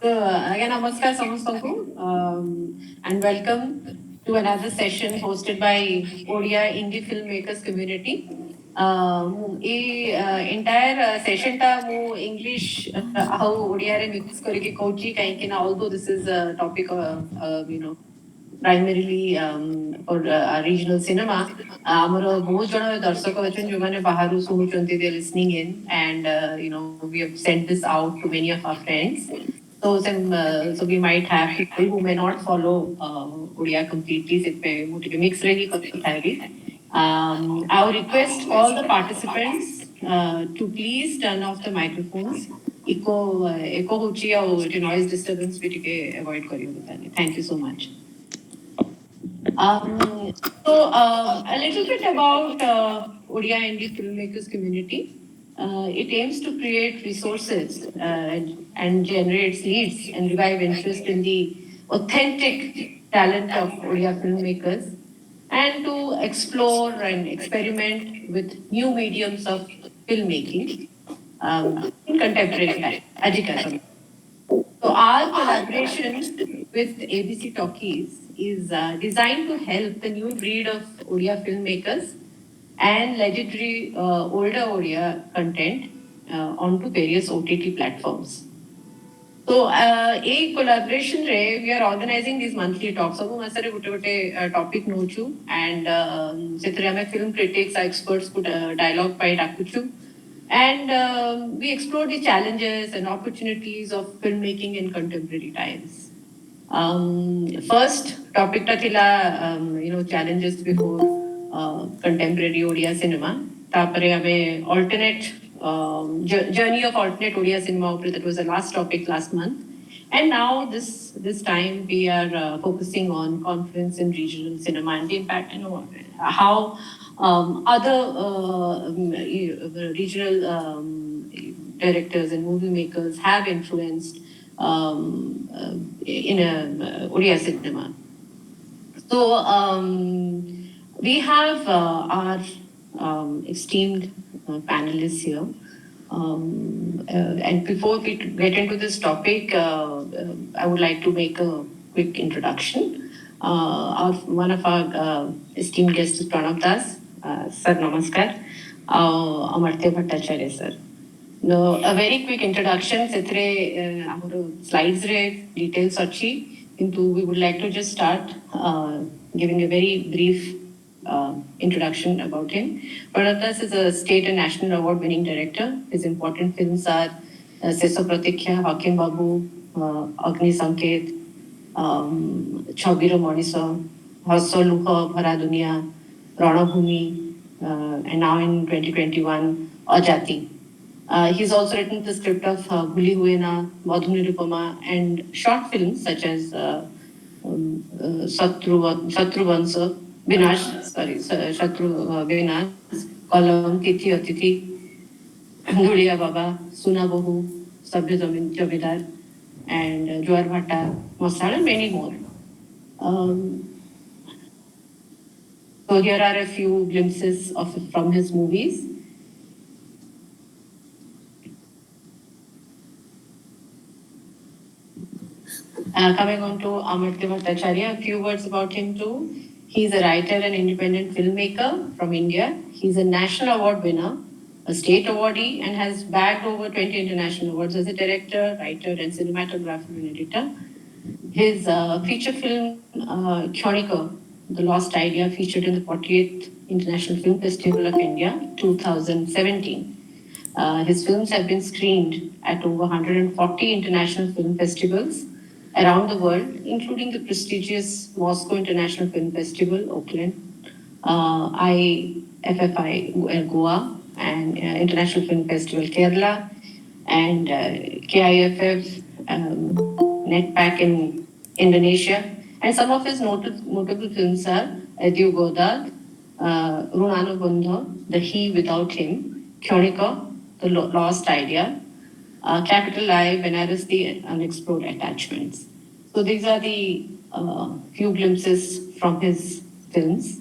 Again, namaskar ସମସ୍ତଙ୍କୁ and welcome to another session hosted by Odia Indie Filmmakers Community. Entire session ta mu English how Odia re mix करके कोची कहीं कि ना although this is a topic primarily for regional cinema. ଆମର ବହୁତ ଜଣ ଦର୍ଶକ ଅଛନ୍ତି ଯୋଉମାନେ ବାହାରୁ ଶୁଣୁଛନ୍ତି, they are listening in and we have sent this out to many of our friends. So we might have people who may not follow Odia completely. सिर्फ मैं मुझे mix रही कथाएगी. I would request all the participants to please turn off the microphones. echo होची और noise disturbance भी टिके avoid करियो बताने. Thank you so much. A little bit about Odia Indie Filmmakers Community. It aims to create resources and generates leads and revive interest in the authentic talent of Odia filmmakers and to explore and experiment with new mediums of filmmaking in contemporary time. Ajika. So our collaboration with ABC Talkies is designed to help the new breed of Odia filmmakers and legendary older Odia content onto various OTT platforms. So a collaboration रे we are organizing these monthly talks. सब मसारे गुटे topic नोचु and सितरे हमें film critics experts को dialogue pi डाकुचु. And we explored the challenges and opportunities of filmmaking in contemporary times. First topic ta thila, challenges before contemporary Odia cinema. Tapare hame alternate journey of alternate Odia cinema. That was the last topic last month. And now this time we are focusing on confluence in regional cinema and the impact, how other regional directors and movie makers have influenced in Odia cinema. So we have our esteemed panelists here. And before we get into this topic, I would like to make a quick introduction. One of our esteemed guests is Pranab Das. Sir, namaskar. Amartya Bhattacharya, sir. No, a very quick introduction. Sithre slides re details achi. Kintu we would like to just start giving a very brief introduction about him. Pranab Das is a state and national award-winning director. His important films are Seso Pratikya, Hakim Babu, Agni Sanket, Chhabiro Moniso, Hasso Luha, Bhara Dunia, Ranabhumi, and now in 2021, Ajati. He's also written the script of Bhuli Hue Na, Madhu Nirupama, and short films such as Shatru Vansa, Shatru Vinash, Kalam, Tithi Atithi, Dhuliya Baba, Suna Bahu, Sabya Jamidar, and Jwar Bhatta, Masala, and many more. So here are a few glimpses from his movies. Coming on to Amartya Bhattacharya, a few words about him too. He's a writer and independent filmmaker from India. He's a national award winner, a state awardee, and has bagged over 20 international awards as a director, writer, and cinematographer and editor. His feature film, Kyonika, The Lost Idea, featured in the 48th International Film Festival of India, 2017. His films have been screened at over 140 international film festivals around the world, including the prestigious Moscow International Film Festival, Oakland, IFFI Goa, and International Film Festival Kerala, and KIFF NetPack in Indonesia. And some of his notable films are Adieu Godad, Runano Bundha, The He Without Him, Kyonika, The Lost Idea, Capital I, Benares, The Unexplored Attachments. So these are the few glimpses from his films.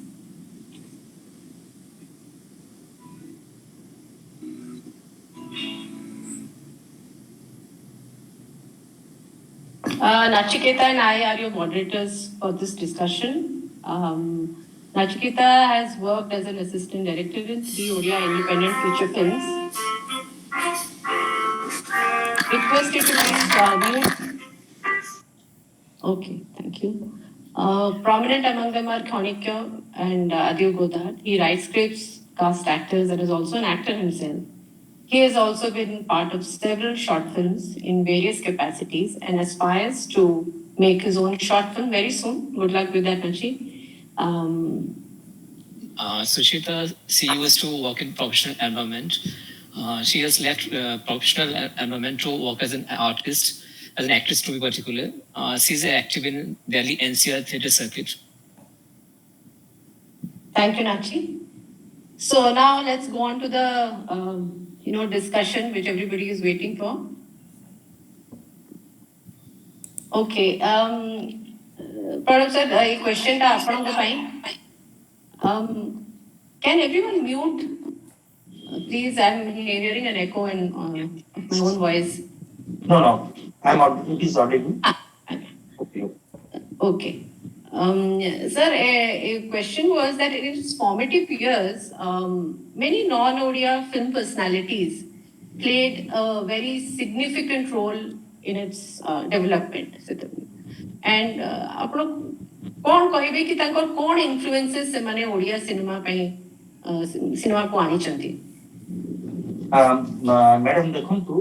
Nachiketa and I are your moderators for this discussion. Nachiketa has worked as an assistant director in three Odia independent feature films. Request you to please mute. Okay, thank you. Prominent among them are Kyonikyo and Adil Godard. He writes scripts, cast actors, and is also an actor himself. He has also been part of several short films in various capacities and aspires to make his own short film very soon. Good luck with that, Nachi. Sushita, she used to work in professional environment. She has left professional environment to work as an artist, as an actress to be particular. She's active in Delhi NCR theatre circuit. Thank you, Nachi. So now let's go on to the discussion which everybody is waiting for. Okay. Pranab sir, a question ta apananko pai. Can everyone mute? Please, I'm hearing an echo in my own voice. No. It is audible. Okay. Okay. Sir, a question was that in its formative years, many non-Odia film personalities played a very significant role in its development. And ଆପଣ କ'ଣ କହିବେ କି ତାଙ୍କର କ'ଣ influences ସେମାନେ Odia cinema ପାଇଁ ସିନେମାକୁ ଆଣିଛନ୍ତି? Madam ଦେଖନ୍ତୁ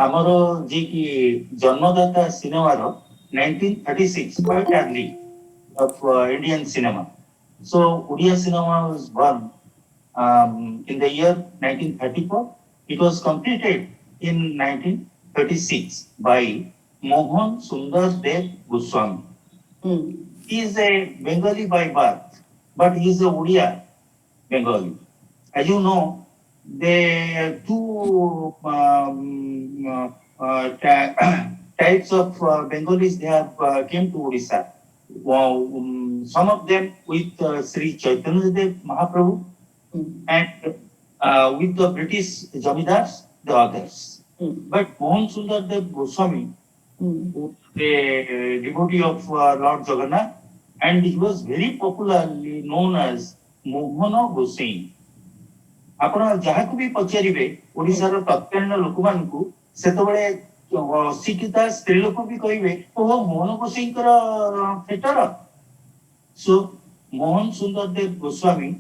ଆମର ଯିଏକି ଜନ୍ମଦାତା ସିନେମାର 1936 quite early of Indian cinema. So Odia cinema was born in the year 1934. It was completed in 1936 by Mohan Sundar Dev Goswami. He is a Bengali by birth, but he is a Odia Bengali. As you know, there are two types of Bengalis. They have came to Odisha. Some of them with Sri Chaitanya Dev Mahaprabhu and with the British Jamidars, the others. But Mohan Sundar Dev Goswami, a devotee of Lord Jagannath, and he was very popularly known as Mohana Gosain. ଆପଣ ଯାହାକୁ ବି ପଚାରିବେ ଓଡ଼ିଶାର ତତ୍କାଳୀନ ଲୋକମାନଙ୍କୁ ସେତେବେଳେ ଅଶିକ୍ଷିତ ସ୍ତ୍ରୀ ଲୋକ ବି କହିବେ ଓହୋ ମୋହନ ଗୋସାଇଙ୍କର theatre. So Mohan Sundar Dev Goswami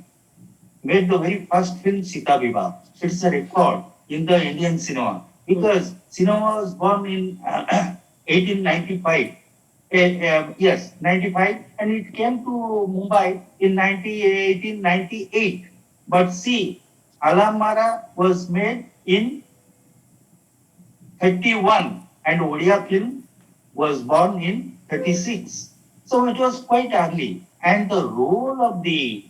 made the very first film Sita Vivah. It's a record in the Indian cinema because cinema was born in 1895. Yes, 95, and it came to Mumbai in 1898. But see, Alamara was made in 31 and Odia film was born in 36. So it was quite early, and the role of the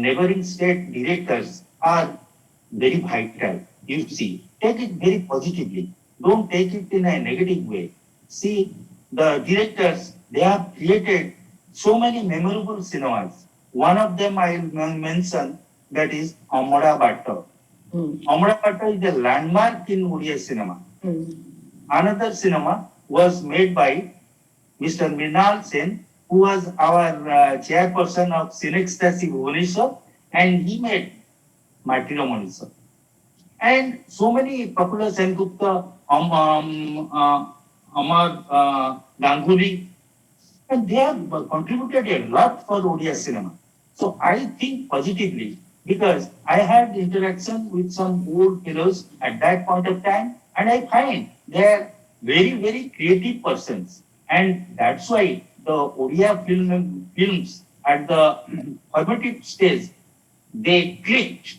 neighboring state directors are very vital. You see, take it very positively. Don't take it in a negative way. See, the directors, they have created so many memorable cinemas. One of them I will mention, that is Amada Bhatta. Amada Bhatta is a landmark in Odia cinema. Another cinema was made by Mr. Mrinal Sen, who was our chairperson of Cinextasy Bhubaneswar, and he made Martino Manisha. And so many popular Sengupta, Amar Ganguly, and they have contributed a lot for Odia cinema. So I think positively because I had interaction with some old fellows at that point of time, and I find they are very, very creative persons. And that's why the Odia films at the formative stage, they clicked.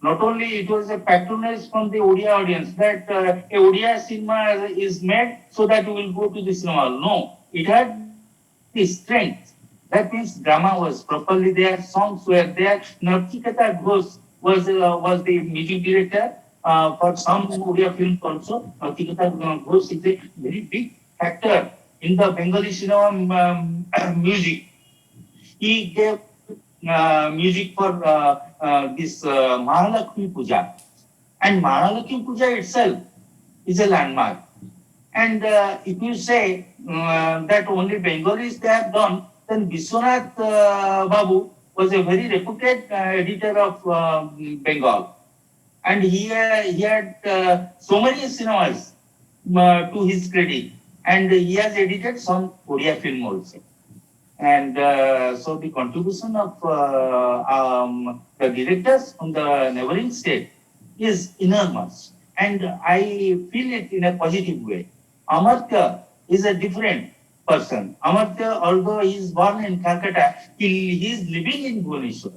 Not only it was a patronage from the Odia audience that a Odia cinema is made so that we will go to the cinema. No, it had the strength. That means drama was properly there, songs were there. Nachiketa Ghosh was the music director for some Odia films also. Nachiketa Ghosh is a very big factor in the Bengali cinema music. He gave music for this Mahalakshmi Puja. And Mahalakshmi Puja itself is a landmark. And if you say that only Bengalis they have done, then Vishwanath Babu was a very reputed editor of Bengal. And he had so many cinemas to his credit. And he has edited some Korea film also. And so the contribution of the directors from the neighboring state is enormous. And I feel it in a positive way. Amartya is a different person. Amartya, although he is born in Calcutta, he is living in Bhubaneswar.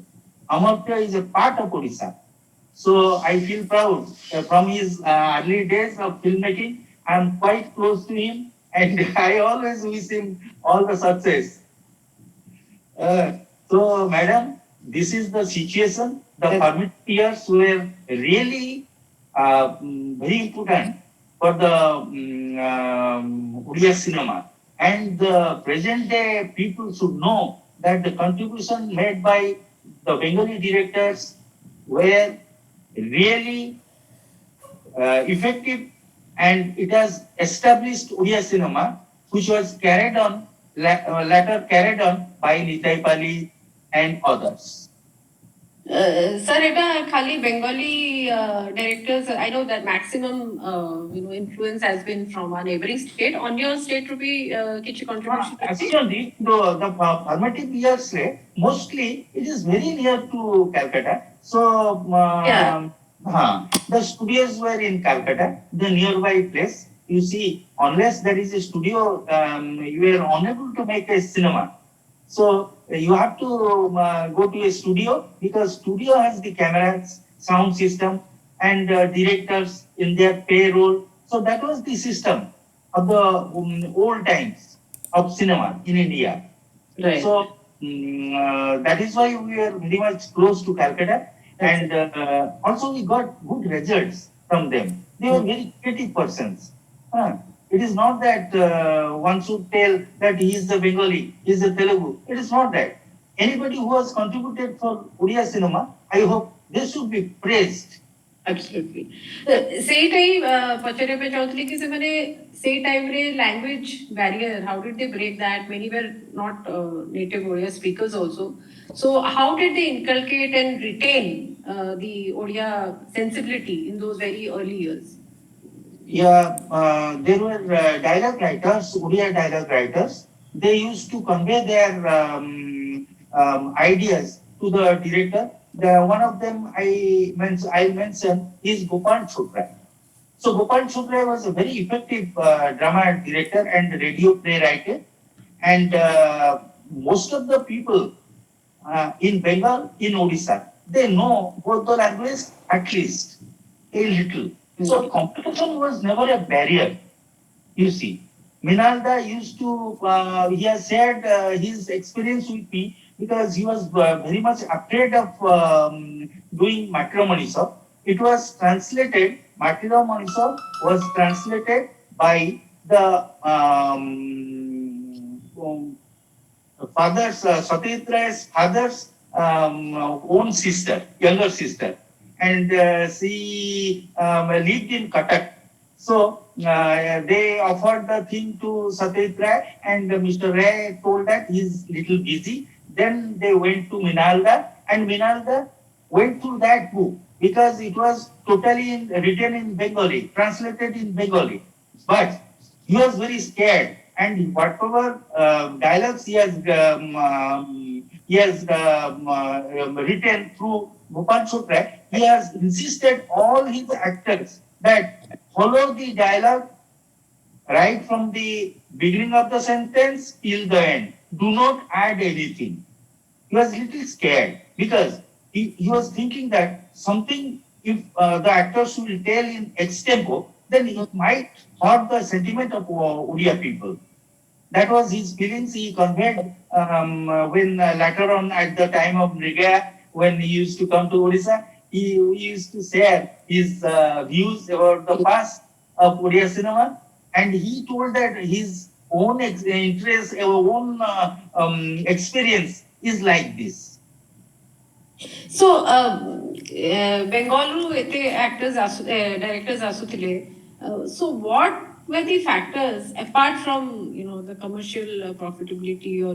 Amartya is a part of Odisha. So I feel proud from his early days of filmmaking. I am quite close to him, and I always wish him all the success. So, madam, this is the situation. The permit years were really very important for the Odia cinema. And the present day people should know that the contribution made by the Bengali directors were really effective, and it has established Odia cinema, which was carried on later carried on by Nitai Pali and others. Sir, eta khali Bengali directors. I know that maximum influence has been from our neighboring state. On your state, to be kichi contribution. Actually, the formative years, mostly it is very near to Calcutta. So, the studios were in Calcutta, the nearby place. You see, unless there is a studio, you are unable to make a cinema. So you have to go to a studio, because studio has the cameras, sound system, and directors in their payroll. So that was the system of the old times of cinema in India. Right. So that is why we are very much close to Calcutta, and also we got good results from them. They were very creative persons. It is not that one should tell that he is the Bengali, he is the Telugu. It is not that. Anybody who has contributed for Odia cinema, I hope they should be praised. Absolutely. Say time pachare pe chautli ki se mane say time re language barrier. How did they break that? Many were not native Odia speakers also. So how did they inculcate and retain the Odia sensibility in those very early years? Yeah, there were dialogue writers, Odia dialogue writers. They used to convey their ideas to the director. One of them I mentioned is Gopal Chopra. So Gopal Chopra was a very effective drama director and radio playwright. And most of the people in Bengal, in Odisha, they know both the language at least a little. So competition was never a barrier, you see. Minalda used to, he has shared his experience with me, because he was very much afraid of doing matrimony. So it was translated, matrimony was translated by the father's, Satyatraya's father's own sister, younger sister. And she lived in Cuttack. So they offered the thing to Satyajit Ray, and Mr. Ray told that he's little busy. Then they went to Minalda, and Minalda went through that book, because it was totally written in Bengali, translated in Bengali. But he was very scared, and whatever dialogues he has written through Gopal Chopra, he has insisted all his actors that follow the dialogue right from the beginning of the sentence till the end. Do not add anything. He was a little scared, because he was thinking that something, if the actors will tell in extempo, then it might hurt the sentiment of Odia people. That was his feelings he conveyed when later on, at the time of Mrigaya, when he used to come to Odisha, he used to share his views about the past of Odia cinema, and he told that his own interest, own experience is like this. So, Bengalu ete actors, directors asuthile. So what were the factors apart from the commercial profitability or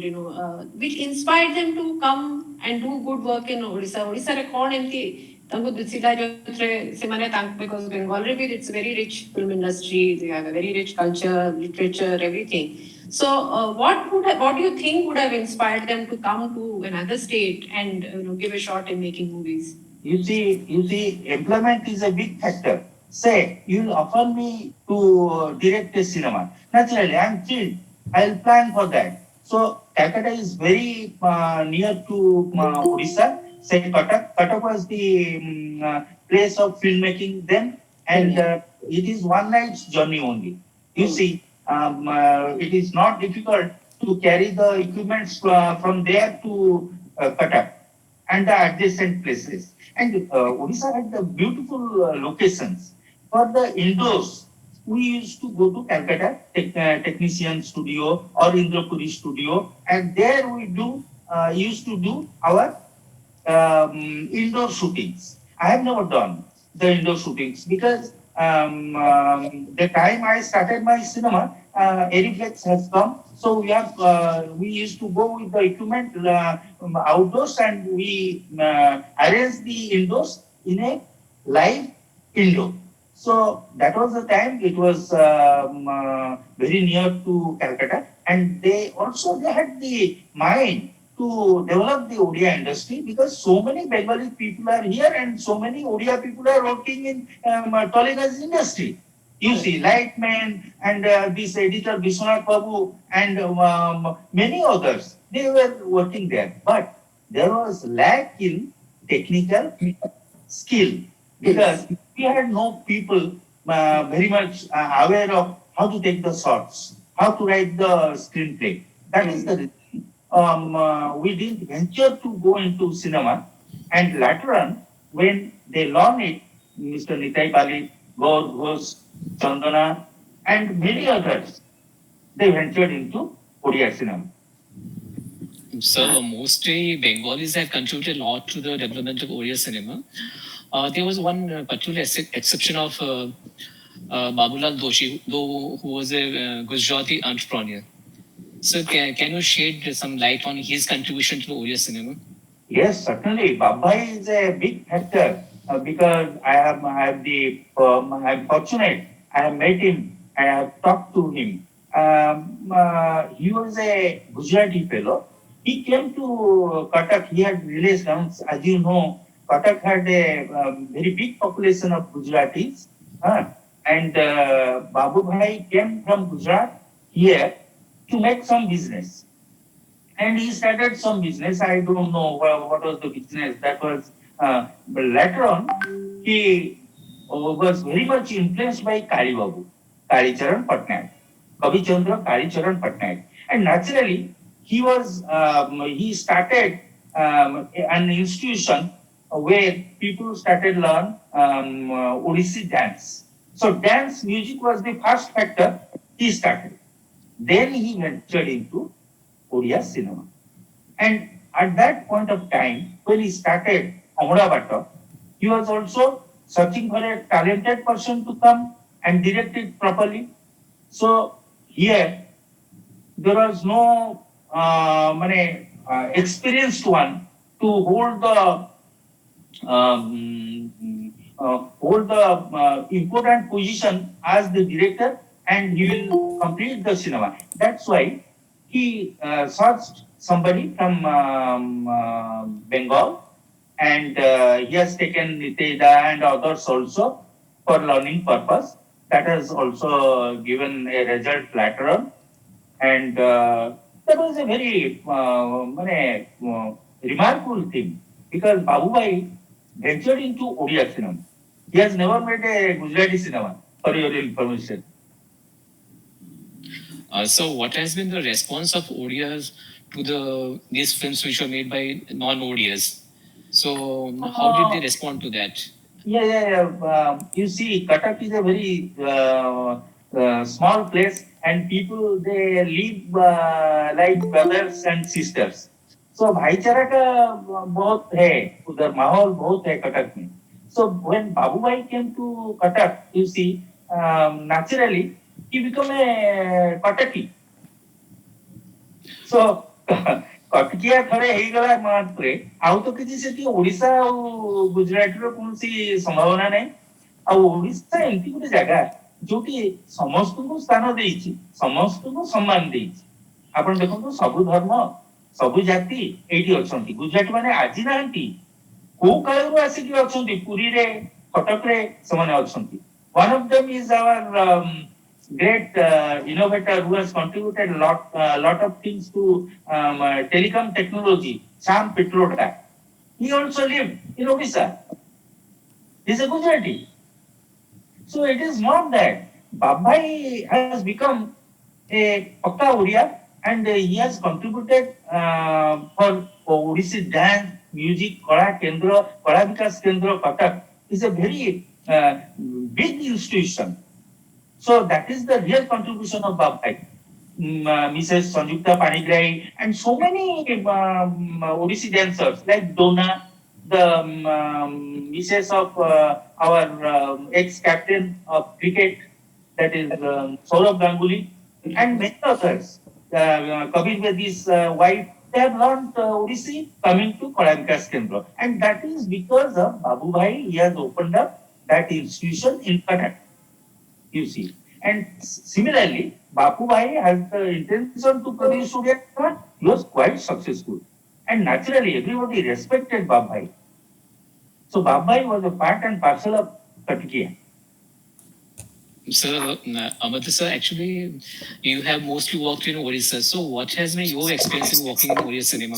which inspired them to come and do good work in Odisha? Odisha re kon emti tanku dusila jotre semane tank because Bengal re bhi it's a very rich film industry. They have a very rich culture, literature, everything. So what do you think would have inspired them to come to another state and give a shot in making movies? You see, employment is a big factor. Say, you'll offer me to direct a cinema. Naturally, I'm thrilled. I'll plan for that. So, Calcutta is very near to Odisha. Say, Cuttack. Cuttack was the place of filmmaking then, and it is one night's journey only. You see, it is not difficult to carry the equipments from there to Cuttack and the adjacent places. And Odisha had the beautiful locations. For the indoors, we used to go to Calcutta Technician Studio or Indrapuri Studio, and there we used to do our indoor shootings. I have never done the indoor shootings because the time I started my cinema, Eriflex has come. So we used to go with the equipment outdoors and we arrange the indoors in a live indoor. So that was the time. It was very near to Calcutta, and they had the mind to develop the Odia industry because so many Bengali people are here and so many Odia people are working in Tolaga's industry. You see, Lightman and this editor Vishwanath Babu and many others, they were working there. But there was lack in technical skill because we had no people very much aware of how to take the shots, how to write the screenplay. That is the reason we didn't venture to go into cinema. And later on, when they learned it, Mr. Nitai Pali, Gaur Ghosh, Chandana, and many others, they ventured into Odia cinema. So mostly Bengalis have contributed a lot to the development of Oriya cinema. There was one particular exception of Babulal Doshi, though who was a Gujarati entrepreneur. So can you shed some light on his contribution to the Oriya cinema? Yes, certainly. Babbai is a big factor because I'm fortunate. I have met him. I have talked to him. He was a Gujarati fellow. He came to Cuttack. He had relations, as you know. Cuttack had a very big population of Gujaratis, and Babu Bhai came from Gujarat here to make some business. And he started some business. I don't know what was the business. That was, but later on, he was very much influenced by Kali Babu, Kali Charan Patnaik, Kavi Chandra Kali Charan Patnaik. And naturally, he started an institution where people started learn Odissi dance. So dance music was the first factor he started. Then he ventured into Odia cinema. And at that point of time, when he started Amura Bhatta, he was also searching for a talented person to come and direct it properly. So here, there was no experienced one to hold the important position as the director, and he will complete the cinema. That's why he searched somebody from Bengal, and he has taken Niteda and others also for learning purpose. That has also given a result later on, and that was a very remarkable thing because Babu Bhai ventured into Odia cinema. He has never made a Gujarati cinema, for your information. So what has been the response of Odias to these films which were made by non-Odias? So how did they respond to that? Yeah. You see, Cuttack is a very small place, and people they live like brothers and sisters. So भाईचारा का बहुत है उधर माहौल बहुत है कटक में. So when Babu Bhai came to Cuttack, you see, naturally he become a Pataki. So କଟକିଆ ଥରେ ହେଇଗଲା ମାତ୍ରେ ଆଉ ତ କିଛି ସେଠି ଓଡିଶା ଆଉ ଗୁଜୁରାଟର କୌଣସି ସମ୍ଭାବନା ନାହିଁ। ଆଉ ଓଡିଶା ଏମିତି ଗୋଟେ ଜାଗା ଯୋଉଠି ସମସ୍ତଙ୍କୁ ସ୍ଥାନ ଦେଇଛି, ସମସ୍ତଙ୍କୁ ସମ୍ମାନ ଦେଇଛି। ଆପଣ ଦେଖନ୍ତୁ ସବୁ ଧର୍ମ ସବୁ ଜାତି ଏଇଠି ଅଛନ୍ତି। ଗୁଜୁରାଟୀ ମାନେ ଆଜି ନାହାନ୍ତି, କୋଉ କାଳରୁ ଆସିକି ଅଛନ୍ତି। ପୁରୀରେ କଟକରେ ସେମାନେ ଅଛନ୍ତି। One of them is our great innovator who has contributed lot of things to telecom technology, Sam Pitroda. He also lived in Odisha. He is a Gujarati. So it is not that Babai has become a Pakka Odia, and he has contributed for Odissi dance, music, Kala Kendra, Kala Vikas Kendra, Patak is a very big institution. So that is the real contribution of Babai. Mrs. Sanjukta Panigrai, and so many Odissi dancers like Dona, the Mrs. of our ex-captain of cricket, that is Saurabh Ganguly, and many others. Kabir Bedi's wife, they have learned Odissi coming to Kalavikas Kendra. And that is because of Babu Bhai. He has opened up that institution in Kannada, you see. And similarly, Bapu Bhai has the intention to produce Surya Kumar. He was quite successful. And naturally, everybody respected Babu Bhai. So Babu Bhai was a part and parcel of Katikia. So, Amadou sir, actually, you have mostly worked in Odisha. So, what has been your experience in working in Odisha cinema?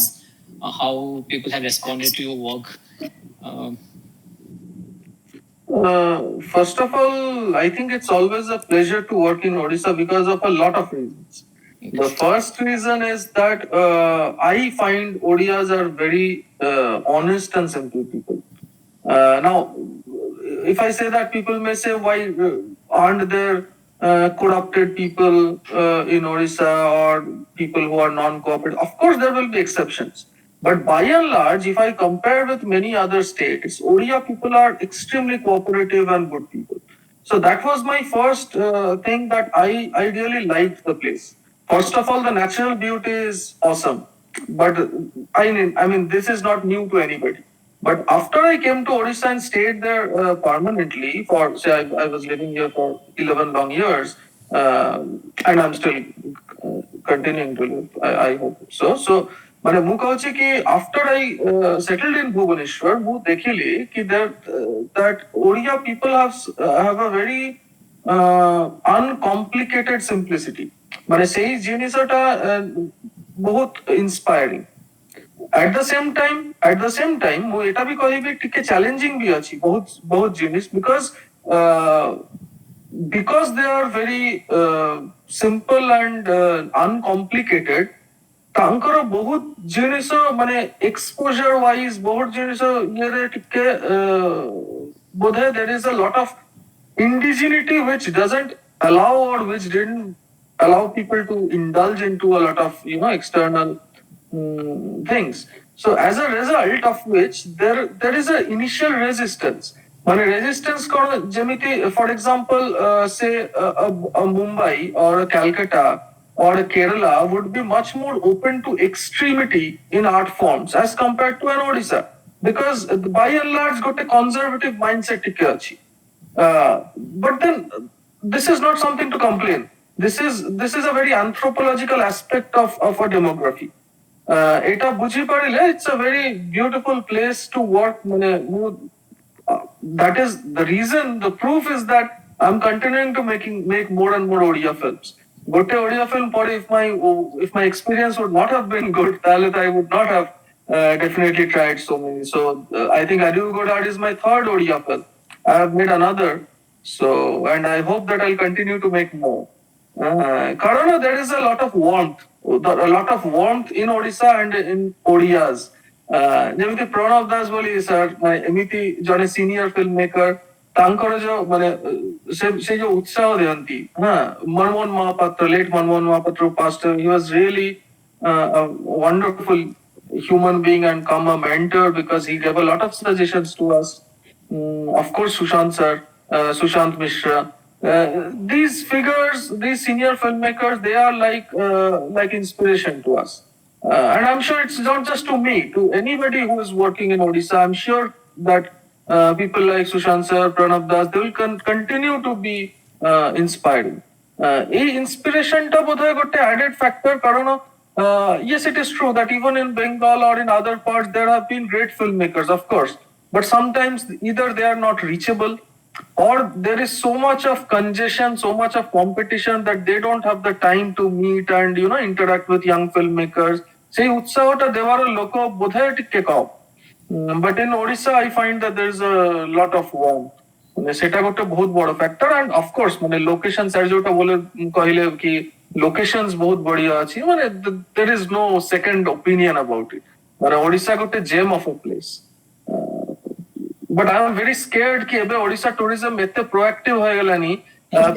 How people have responded to your work? First of all, I think it's always a pleasure to work in Odisha because of a lot of reasons. The first reason is that I find Odias are very honest and simple people. Now, if I say that, people may say, why aren't there corrupted people in Odisha or people who are non-cooperative? Of course, there will be exceptions. But by and large, if I compare with many other states, Odia people are extremely cooperative and good people. So that was my first thing that I really liked the place. First of all, the natural beauty is awesome. But I mean, this is not new to anybody. But after I came to Odisha and stayed there permanently for, say, I was living here for 11 long years, and I'm still continuing to live. I hope so. So, মানে ମୁଁ କହୁଛି କି after I settled in Bhubaneswar, ମୁଁ ଦେଖିଲି କି that Odia people have a very uncomplicated simplicity. ମାନେ ସେଇ ଜିନିଷଟା ବହୁତ inspiring. At the same time, ମୁଁ ଏଟା ବି କହିବି ଟିକେ challenging ବି ଅଛି ବହୁତ ଜିନିଷ because they are very simple and uncomplicated. ତାଙ୍କର ବହୁତ ଜିନିଷ ମାନେ exposure wise ବହୁତ ଜିନିଷ ଇଏରେ ଟିକେ ବୋଧେ there is a lot of indigeneity which doesn't allow or which didn't allow people to indulge into a lot of external things. So as a result of which there is an initial resistance. মানে resistance করা যেমিতি for example say a Mumbai or a Calcutta or a Kerala would be much more open to extremity in art forms as compared to an Odisha, because by and large got a conservative mindset টিকে আছে. But then this is not something to complain. This is a very anthropological aspect of a demography. এটা বুঝি পারিলে it's a very beautiful place to work. মানে that is the reason, the proof is that I'm continuing to make more and more Odia films. Gote Odia film pore if my experience would not have been good, তাহলে I would not have definitely tried so many. So I think Adu Godard is my third Odia film. I have made another, so and I hope that I'll continue to make more. কারণ there is a lot of warmth in Odisha and in Odias. ଯେମିତି ପ୍ରଣବ ଦାସ ବୋଲି sir ଏମିତି ଜଣେ senior film maker, ତାଙ୍କର ଯୋଉ ମାନେ ସେ ଯୋଉ ଉତ୍ସାହ ଦିଅନ୍ତି, Manmohan Mahapatra, late Manmohan Mahapatra passed away. He was really a wonderful human being and come a mentor because he gave a lot of suggestions to us. Of course, Sushant sir, Sushant Mishra, these figures, these senior filmmakers, they are like inspiration to us. And I'm sure it's not just to me, to anybody who is working in Odisha. I'm sure that people like Sushant sir, Pranav Das, they will continue to be inspiring. এই ইন্সপিরেশনটা বোধহয় একটা added factor, কারণ yes, it is true that even in Bengal or in other parts there have been great filmmakers, of course, but sometimes either they are not reachable or there is so much of congestion, so much of competition that they don't have the time to meet and interact with young filmmakers. সেই উৎসাহটা দেওয়ার লোক বোধহয় টিকে কম। But in Odisha I find that there is a lot of warmth, মানে সেটা একটা বহুত বড় ফ্যাক্টর। এন্ড অফকোর্স মানে লোকেশন স্যার যেটা বলে কহিলে কি লোকেশনস বহুত বড়িয়া আছে, মানে there is no second opinion about it, মানে ওড়িশা ଗୋଟେ gem of a place. But I am very scared ki ebe Odisha tourism ette proactive hoye gelani,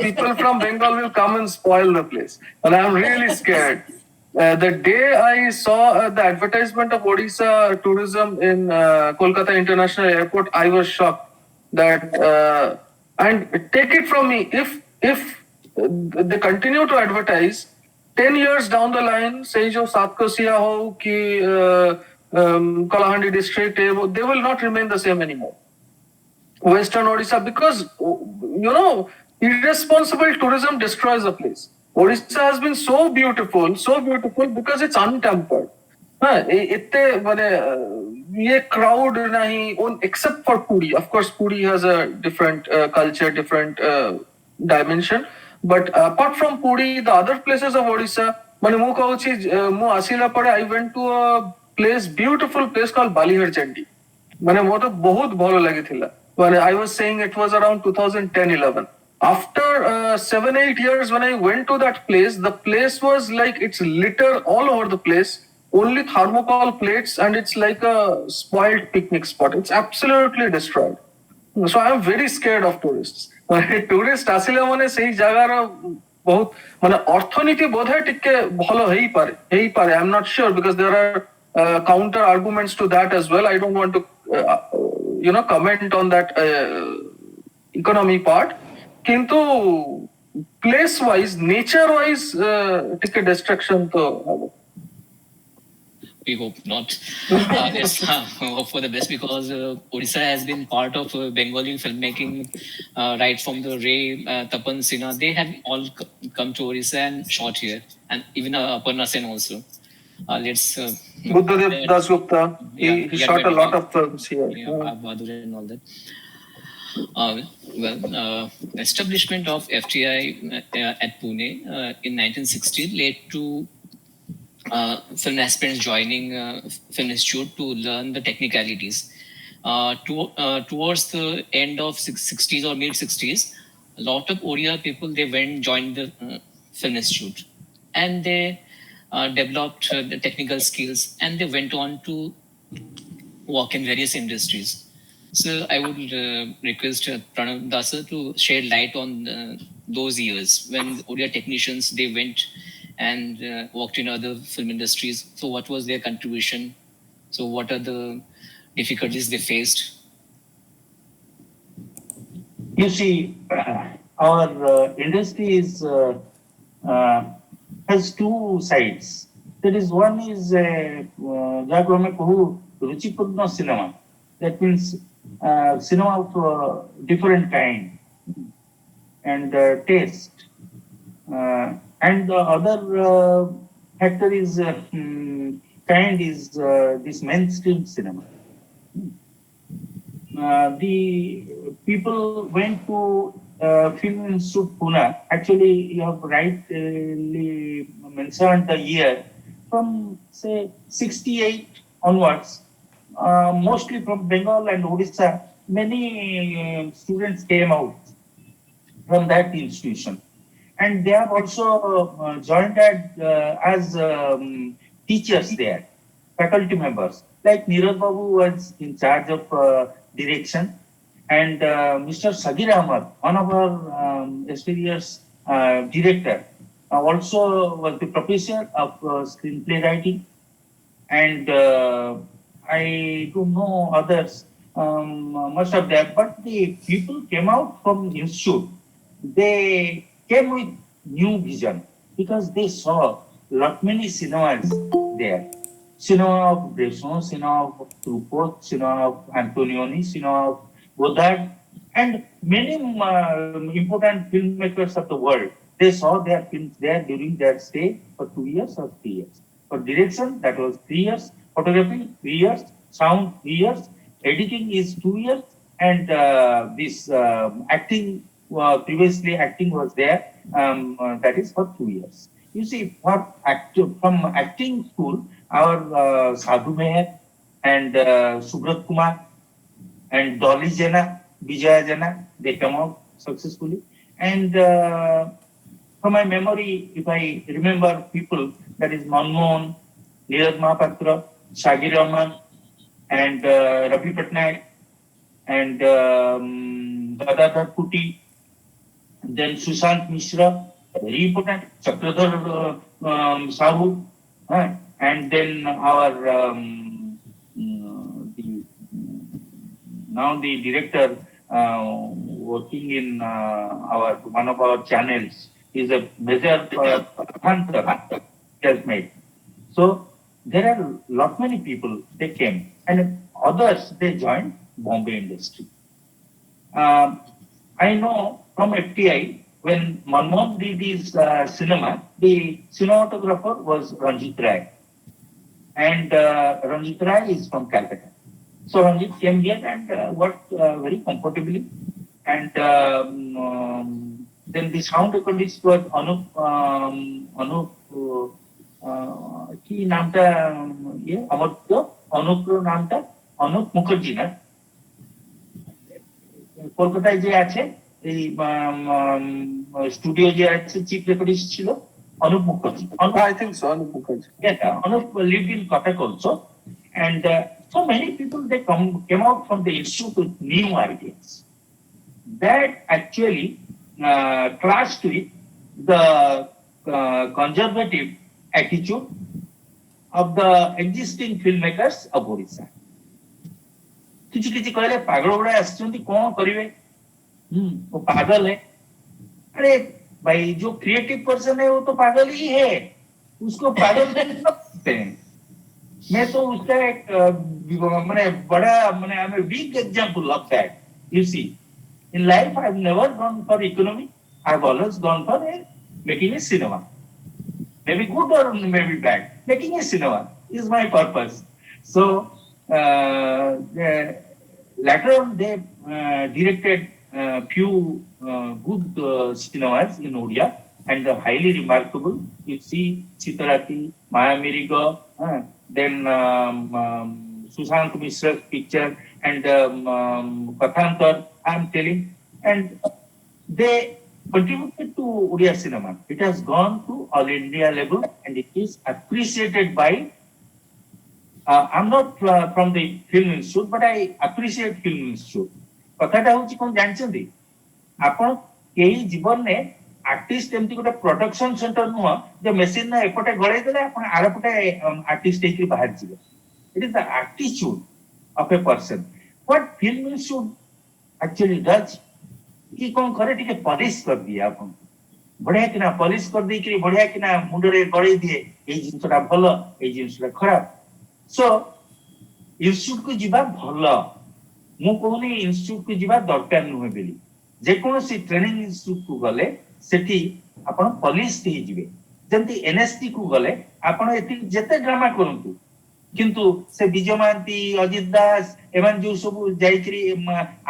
people from Bengal will come and spoil the place, and I am really scared. The day I saw the advertisement of Odisha tourism in Kolkata International Airport, I was shocked that and take it from me, if they continue to advertise 10 years down the line, say jo Satkosiya ho ki Kalahandi district, they will not remain the same anymore. Western Odisha, because irresponsible tourism destroys a place. Odisha has been so beautiful because it's untempered. Itte mane ye crowd nahi, except for Puri. Of course, Puri has a different culture, different dimension. But apart from Puri, the other places of Odisha, mane mu kahuchi mu asila pare I went to a place, beautiful place called Balihar Chandi. Mane mote bahut bhalo lagithila. When I was saying it was around 2010-11. After 7-8 years, when I went to that place, the place was like it's litter all over the place, only thermocol plates, and it's like a spoiled picnic spot. It's absolutely destroyed. So I am very scared of tourists. Tourist আসলে মানে সেই জায়গার বহুত মানে অর্থনীতি বোধহয় টিকে ভালো হেই পারে I am not sure, because there are counter arguments to that as well. I don't want to comment on that economy part, কিন্তু প্লেস ওয়াইজ, নেচার ওয়াইজ টিকে ডিস্ট্রাকশন তো হবে। We hope not. Let's hope for the best, because Odisha has been part of Bengali filmmaking right from the Ray, Tapan Sinha. They have all come to Odisha and shot here, and even Aparna Sen also. Let's Buddhadev Dasgupta, he shot a lot of films here. Bahadur and all that. Establishment of FTI at Pune in 1960 led to film aspirants joining film institute to learn the technicalities. Towards the end of 60s or mid 60s, a lot of Odia people, they joined the film institute, and they developed the technical skills, and they went on to work in various industries. So I would request Pranav Das to shed light on those years when Odia technicians, they went and worked in other film industries. So what was their contribution? So what are the difficulties they faced? You see, our industry has two sides. There is one is যাকে আমরা কহু রুচিপূর্ণ cinema. That means cinema of different kind and taste. And the other factor is kind is this mainstream cinema. The people went to Film Institute Pune. Actually, you have rightly mentioned the year from say 68 onwards. Mostly from Bengal and Odisha, many students came out from that institution, and they have also joined as teachers there, faculty members. Like Niraj Babu was in charge of direction, and Mr. Sagir Ahmad, one of our experienced director, also was the professor of screenplay writing, and I don't know others, much of that, but the people came out from institute they came with new vision because they saw lot many cinemas there. Cinema of Bresson, cinema of Truffaut, cinema of Antonioni, cinema of Godard, and many important filmmakers of the world. They saw their films there during their stay for 2 years or 3 years. For direction, that was 3 years. Photography, 3 years. Sound, 3 years. Editing is 2 years. And this acting, previously acting was there, that is for 2 years. You see, from acting school, our Sadhu Meher and Subrat Kumar and Dolly Jena, Vijaya Jena, they come out successfully. And from my memory, if I remember people, that is Manmohan, Neeraj Mahapatra, Shagir Rahman, and Ravi Patnaik, and Gadadhar Kuti, then Sushant Mishra, very important, Chakradhar Sahu, and then our now the director working in our one of our channels is a major hunter has made. So there are lot many people they came, and others they joined Bombay industry. I know from FTI when Manmohan did his cinema, the cinematographer was Ranjit Rai, and Ranjit Rai is from Calcutta. So Ranjit came here and worked very comfortably, and then the sound recordist was Anup কি নামটা আমার তো অনুপ নামটা অনুপ মুখার্জি না কলকাতায় যে আছে এই স্টুডিও যে আছে চিফ রেকর্ডিস্ট ছিল Anup Mukherjee I think so, Anup Mukherjee. yeah Anup lived in Cuttack also and so many people they came out from the institute with new ideas that actually clashed with the conservative attitude of the existing filmmakers of Odisha. किसी किसी कहले पागल गुड़ा आसचंती कौन करिवे वो पागल है अरे भाई जो क्रिएटिव पर्सन है वो तो पागल ही है उसको पागल नहीं सकते हैं मैं तो उसका एक मैंने बड़ा मैंने I am a big example of that you see in life I have never gone for economy I have always gone for making a cinema maybe good or maybe bad. Making a cinema is my purpose. So later on, they directed few good cinemas in Odia and highly remarkable. You see Chitarati, Maya Mirigo, then Sushant Mishra's picture and Kathantar, I am telling. And they contributed to Odia cinema. It has gone to all India level and it is appreciated by, I'm not from the Film Institute, but I appreciate Film Institute. कथाटा होची कोन जानछंदी आपण केही जीवन ने artist एमती गोटे production centre नुह जे machine ना एपटे गळै देले आपण आरपटे आर्टिस्ट हेकि बाहर जिवे it is the attitude of a person what film institute actually does कि कौन करे टिके पॉलिश कर दिए आपन बढ़िया किना पॉलिश कर दी कि बढ़िया किना मुंडरे गळै दिए ए जिंसटा भलो ए जिंसटा खराब सो इंस्टीट्यूट को जीवा भलो मु कोनी इंस्टीट्यूट को जीवा दरकार नुहे बेली जे कोनोसी ट्रेनिंग इंस्टीट्यूट को गले सेठी आपण पॉलिश थे जिवे जंती एनएसटी को गले आपण एति जते ड्रामा करंतु किंतु से विजय महांती अजित दास एमान जो सब जाईकरी